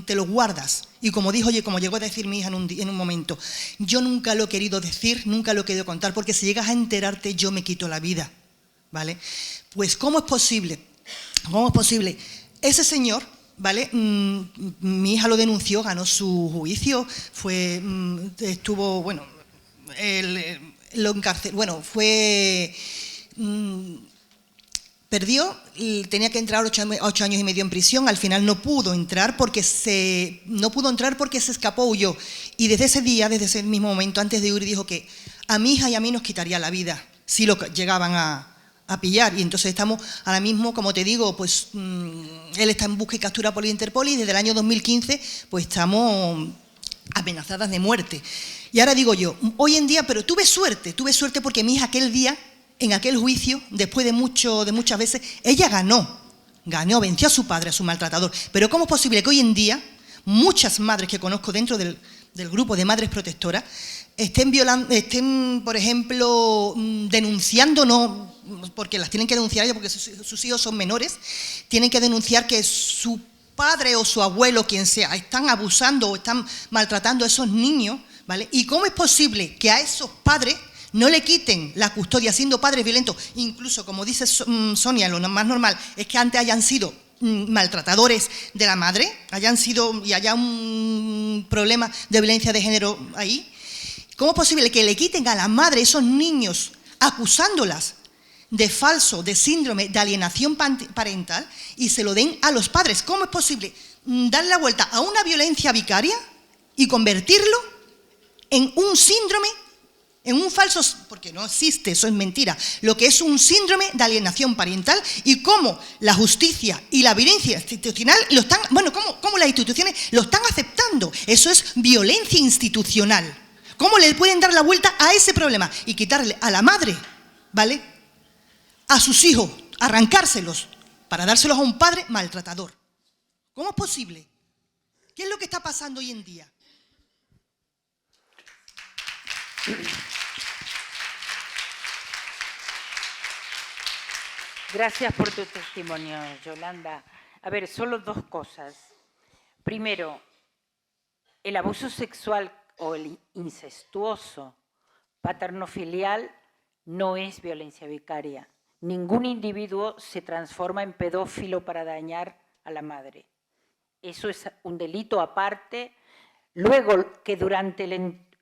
te lo guardas. Y como llegó a decir mi hija en un momento, yo nunca lo he querido decir, nunca lo he querido contar, porque si llegas a enterarte yo me quito la vida, ¿vale? Pues ¿cómo es posible? ¿Cómo es posible? Ese señor, ¿vale? Mi hija lo denunció, ganó su juicio, estuvo, bueno, lo encarceló, bueno, perdió, tenía que entrar 8 años y medio en prisión, al final no pudo entrar porque se escapó, huyó. Y desde ese mismo momento, antes de huir, dijo que a mi hija y a mí nos quitaría la vida si lo llegaban a pillar. Y entonces estamos ahora mismo, como te digo, pues él está en busca y captura por el Interpol y desde el año 2015 pues estamos amenazadas de muerte. Y ahora digo yo, hoy en día, pero tuve suerte porque mi hija aquel día, en aquel juicio, después de muchas veces, ella ganó, venció a su padre, a su maltratador. Pero ¿cómo es posible que hoy en día muchas madres que conozco dentro del grupo de madres protectoras estén, por ejemplo, denunciando, no porque las tienen que denunciar ellas porque sus hijos son menores, tienen que denunciar que su padre o su abuelo, quien sea, están abusando o están maltratando a esos niños, ¿vale? ¿Y cómo es posible que a esos padres no le quiten la custodia siendo padres violentos? Incluso, como dice Sonia, lo más normal es que antes hayan sido maltratadores de la madre, y haya un problema de violencia de género ahí. ¿Cómo es posible que le quiten a la madre esos niños acusándolas de síndrome de alienación parental y se lo den a los padres? ¿Cómo es posible darle la vuelta a una violencia vicaria y convertirlo en un síndrome, en un falso, porque no existe, eso es mentira, lo que es un síndrome de alienación parental, y cómo la justicia y la violencia institucional cómo las instituciones lo están aceptando? Eso es violencia institucional. ¿Cómo le pueden dar la vuelta a ese problema y quitarle a la madre, ¿vale?, a sus hijos, arrancárselos para dárselos a un padre maltratador? ¿Cómo es posible? ¿Qué es lo que está pasando hoy en día? Gracias por tu testimonio, Yolanda. A ver, solo 2 cosas. Primero, el abuso sexual o el incestuoso paternofilial no es violencia vicaria. Ningún individuo se transforma en pedófilo para dañar a la madre. Eso es un delito aparte. Luego, que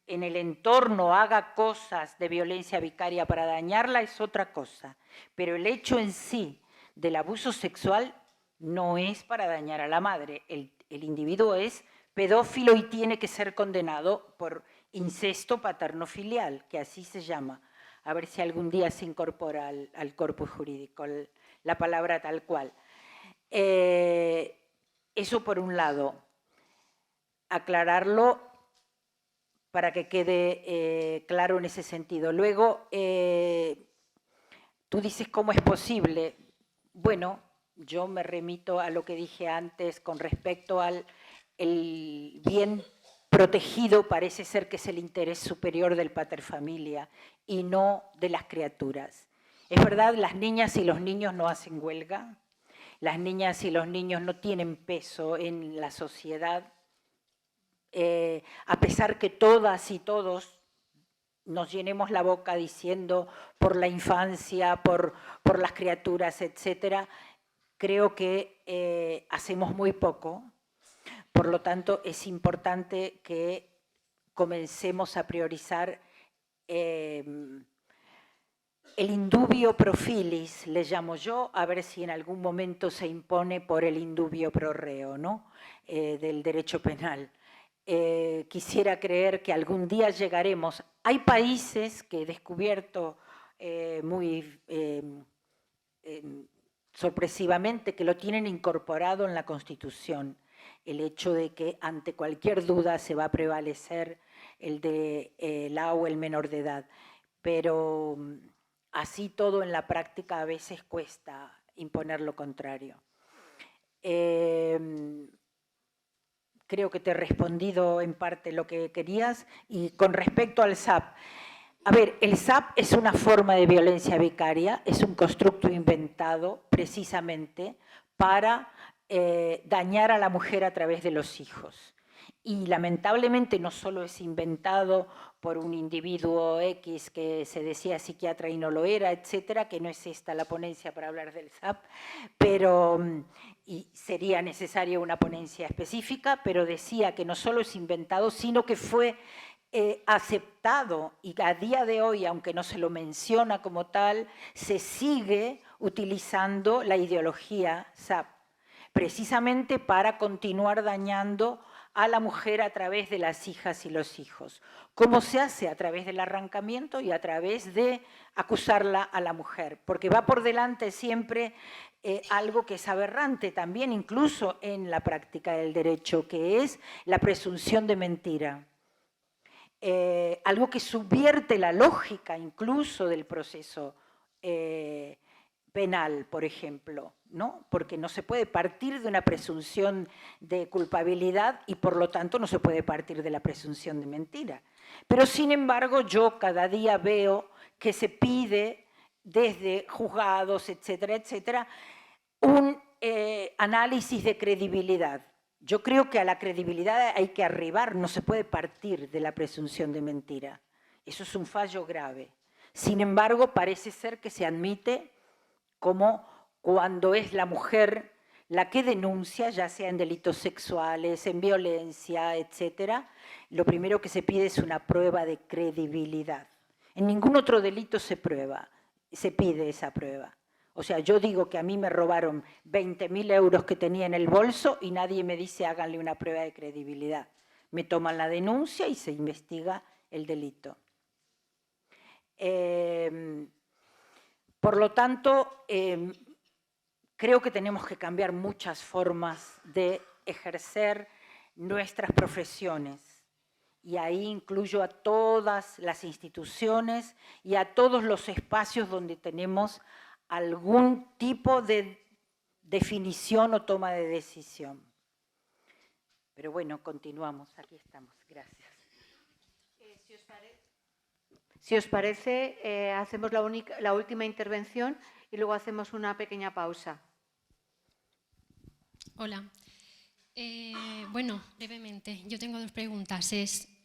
en el entorno haga cosas de violencia vicaria para dañarla es otra cosa. Pero el hecho en sí del abuso sexual no es para dañar a la madre. El individuo es pedófilo y tiene que ser condenado por incesto paterno-filial, que así se llama. A ver si algún día se incorpora al corpus jurídico la palabra tal cual. Eso por un lado. Aclararlo para que quede claro en ese sentido. Luego, tú dices cómo es posible. Bueno, yo me remito a lo que dije antes con respecto al bien protegido, parece ser que es el interés superior del paterfamilia y no de las criaturas. Es verdad, las niñas y los niños no hacen huelga, las niñas y los niños no tienen peso en la sociedad, a pesar que todas y todos nos llenemos la boca diciendo por la infancia, por las criaturas, etcétera, creo que hacemos muy poco. Por lo tanto, es importante que comencemos a priorizar el indubio pro filis, le llamo yo, a ver si en algún momento se impone por el indubio pro reo, ¿no? Del derecho penal. Quisiera creer que algún día llegaremos. Hay países que he descubierto muy sorpresivamente que lo tienen incorporado en la Constitución, el hecho de que ante cualquier duda se va a prevalecer el de la o el menor de edad. Pero así todo en la práctica a veces cuesta imponer lo contrario. Creo que te he respondido en parte lo que querías. Y con respecto al SAP, a ver, el SAP es una forma de violencia vicaria, es un constructo inventado precisamente para dañar a la mujer a través de los hijos. Y lamentablemente no solo es inventado por un individuo X que se decía psiquiatra y no lo era, etcétera, que no es esta la ponencia para hablar del SAP, pero, y sería necesaria una ponencia específica, pero decía que no solo es inventado, sino que fue aceptado y a día de hoy, aunque no se lo menciona como tal, se sigue utilizando la ideología SAP, precisamente para continuar dañando a la mujer a través de las hijas y los hijos. ¿Cómo se hace? A través del arrancamiento y a través de acusarla a la mujer, porque va por delante siempre algo que es aberrante también, incluso en la práctica del derecho, que es la presunción de mentira. Algo que subvierte la lógica incluso del proceso penal, por ejemplo, ¿no? Porque no se puede partir de una presunción de culpabilidad y por lo tanto no se puede partir de la presunción de mentira. Pero sin embargo yo cada día veo que se pide desde juzgados, etcétera, etcétera, un análisis de credibilidad. Yo creo que a la credibilidad hay que arribar, no se puede partir de la presunción de mentira. Eso es un fallo grave. Sin embargo, parece ser que se admite como cuando es la mujer la que denuncia, ya sea en delitos sexuales, en violencia, etcétera, lo primero que se pide es una prueba de credibilidad. En ningún otro delito se pide esa prueba. O sea, yo digo que a mí me robaron 20.000 euros que tenía en el bolso y nadie me dice háganle una prueba de credibilidad. Me toman la denuncia y se investiga el delito. Por lo tanto, creo que tenemos que cambiar muchas formas de ejercer nuestras profesiones. Y ahí incluyo a todas las instituciones y a todos los espacios donde tenemos algún tipo de definición o toma de decisión. Pero bueno, continuamos. Aquí estamos. Gracias. Si os parece, hacemos la última intervención y luego hacemos una pequeña pausa. Hola. Bueno, brevemente, yo tengo dos preguntas.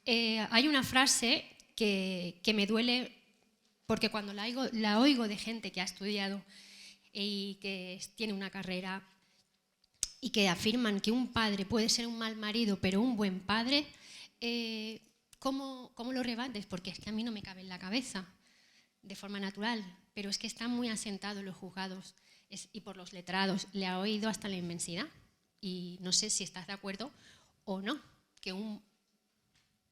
Hay una frase que me duele porque cuando la oigo de gente que ha estudiado y que tiene una carrera y que afirman que un padre puede ser un mal marido pero un buen padre, ¿cómo lo rebates? Porque es que a mí no me cabe en la cabeza de forma natural, pero es que está muy asentado en los juzgados y por los letrados. Le ha oído hasta la inmensidad y no sé si estás de acuerdo o no, que un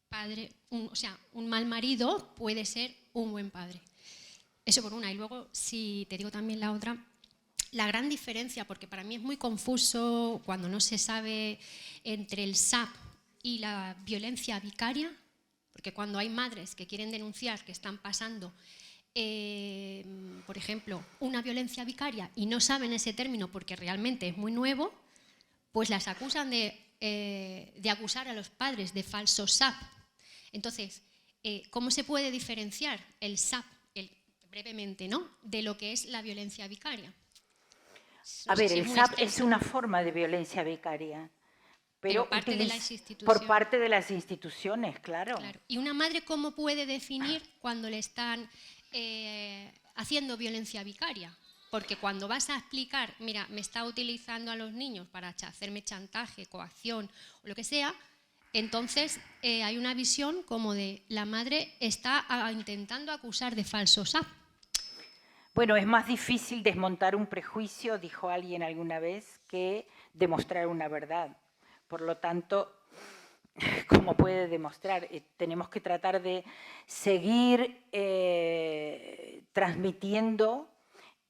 padre, un mal marido puede ser un buen padre. Eso por una. Y luego, si te digo también la otra, la gran diferencia, porque para mí es muy confuso cuando no se sabe entre el SAP y la violencia vicaria, porque cuando hay madres que quieren denunciar que están pasando, por ejemplo, una violencia vicaria y no saben ese término porque realmente es muy nuevo, pues las acusan de acusar a los padres de falso SAP. Entonces, ¿cómo se puede diferenciar el SAP, brevemente, ¿no?, de lo que es la violencia vicaria. A No sé ver, si el muy SAP es extenso, una forma de violencia vicaria, pero parte de las por instituciones. parte de las instituciones, claro. Claro. ¿Y una madre cómo puede definir cuando le están haciendo violencia vicaria? Porque cuando vas a explicar, mira, me está utilizando a los niños para hacerme chantaje, coacción o lo que sea, entonces hay una visión como de la madre está intentando acusar de falso SAP. Bueno, es más difícil desmontar un prejuicio, dijo alguien alguna vez, que demostrar una verdad. Por lo tanto, ¿cómo puede demostrar? Tenemos que tratar de seguir transmitiendo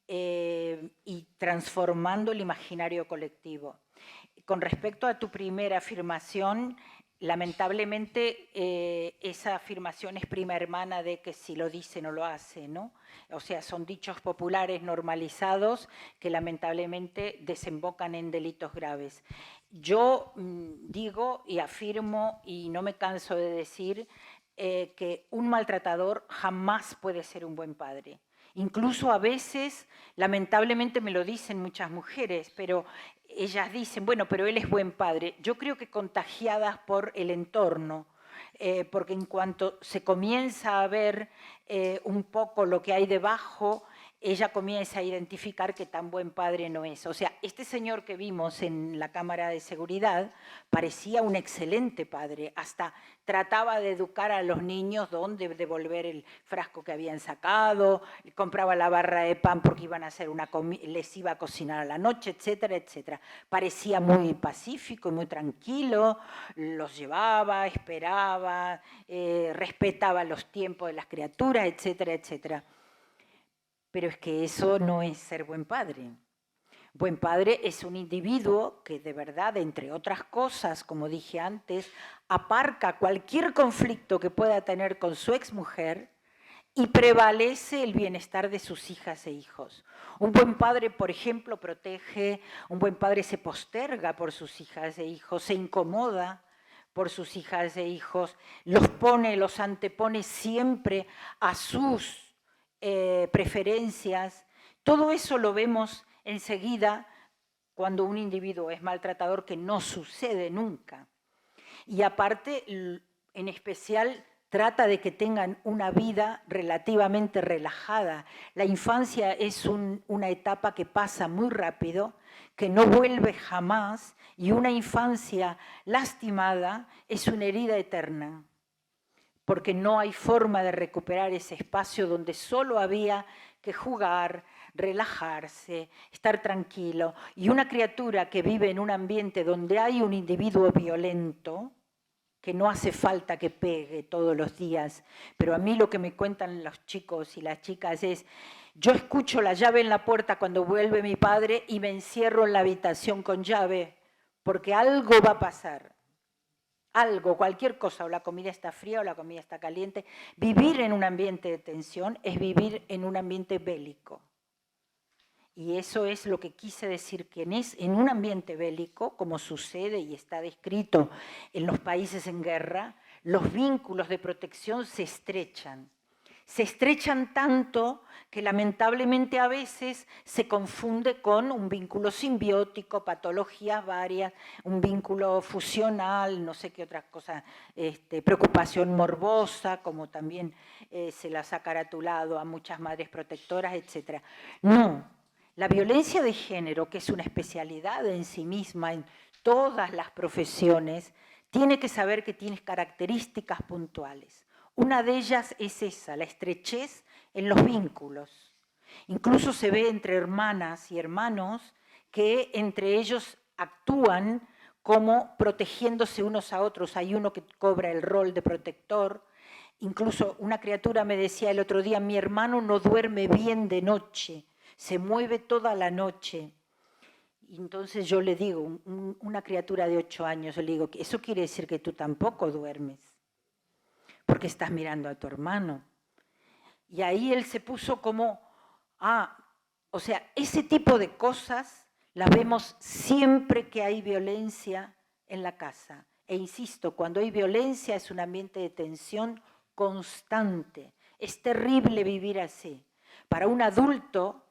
y transformando el imaginario colectivo. Con respecto a tu primera afirmación, lamentablemente esa afirmación es prima hermana de que si lo dice no lo hace, ¿no? O sea, son dichos populares normalizados que lamentablemente desembocan en delitos graves. Yo digo y afirmo, y no me canso de decir, que un maltratador jamás puede ser un buen padre. Incluso a veces, lamentablemente me lo dicen muchas mujeres, pero ellas dicen, bueno, pero él es buen padre. Yo creo que contagiadas por el entorno, porque en cuanto se comienza a ver un poco lo que hay debajo, ella comienza a identificar que tan buen padre no es. O sea, este señor que vimos en la cámara de seguridad parecía un excelente padre, hasta trataba de educar a los niños dónde devolver el frasco que habían sacado, compraba la barra de pan porque iban a hacer les iba a cocinar a la noche, etcétera, etcétera. Parecía muy pacífico y muy tranquilo, los llevaba, esperaba, respetaba los tiempos de las criaturas, etcétera, etcétera. Pero es que eso no es ser buen padre. Buen padre es un individuo que de verdad, entre otras cosas, como dije antes, aparca cualquier conflicto que pueda tener con su exmujer y prevalece el bienestar de sus hijas e hijos. Un buen padre, por ejemplo, protege, un buen padre se posterga por sus hijas e hijos, se incomoda por sus hijas e hijos, los antepone siempre a sus preferencias. Todo eso lo vemos enseguida cuando un individuo es maltratador, que no sucede nunca. Y aparte, en especial, trata de que tengan una vida relativamente relajada. La infancia es una etapa que pasa muy rápido, que no vuelve jamás, y una infancia lastimada es una herida eterna, porque no hay forma de recuperar ese espacio donde solo había que jugar, relajarse, estar tranquilo. Y una criatura que vive en un ambiente donde hay un individuo violento, que no hace falta que pegue todos los días, pero a mí lo que me cuentan los chicos y las chicas es, yo escucho la llave en la puerta cuando vuelve mi padre y me encierro en la habitación con llave, porque algo va a pasar. Algo, cualquier cosa, o la comida está fría o la comida está caliente. Vivir en un ambiente de tensión es vivir en un ambiente bélico. Y eso es lo que quise decir, que en un ambiente bélico, como sucede y está descrito en los países en guerra, los vínculos de protección se estrechan. Se estrechan tanto que lamentablemente a veces se confunde con un vínculo simbiótico, patologías varias, un vínculo fusional, no sé qué otras cosas, preocupación morbosa, como también se las ha caratulado a muchas madres protectoras, etc. No, la violencia de género, que es una especialidad en sí misma en todas las profesiones, tiene que saber que tiene características puntuales. Una de ellas es esa, la estrechez en los vínculos. Incluso se ve entre hermanas y hermanos que entre ellos actúan como protegiéndose unos a otros. Hay uno que cobra el rol de protector. Incluso una criatura me decía el otro día, mi hermano no duerme bien de noche, se mueve toda la noche. Y entonces yo le digo, una criatura de 8 años, yo le digo, eso quiere decir que tú tampoco duermes, porque estás mirando a tu hermano. Y ahí él se puso como, o sea, ese tipo de cosas las vemos siempre que hay violencia en la casa. E insisto, cuando hay violencia es un ambiente de tensión constante. Es terrible vivir así. Para un adulto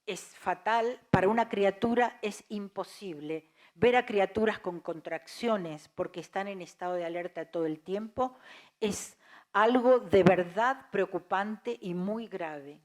es fatal, para una criatura es imposible. Ver a criaturas con contracciones porque están en estado de alerta todo el tiempo es algo de verdad preocupante y muy grave.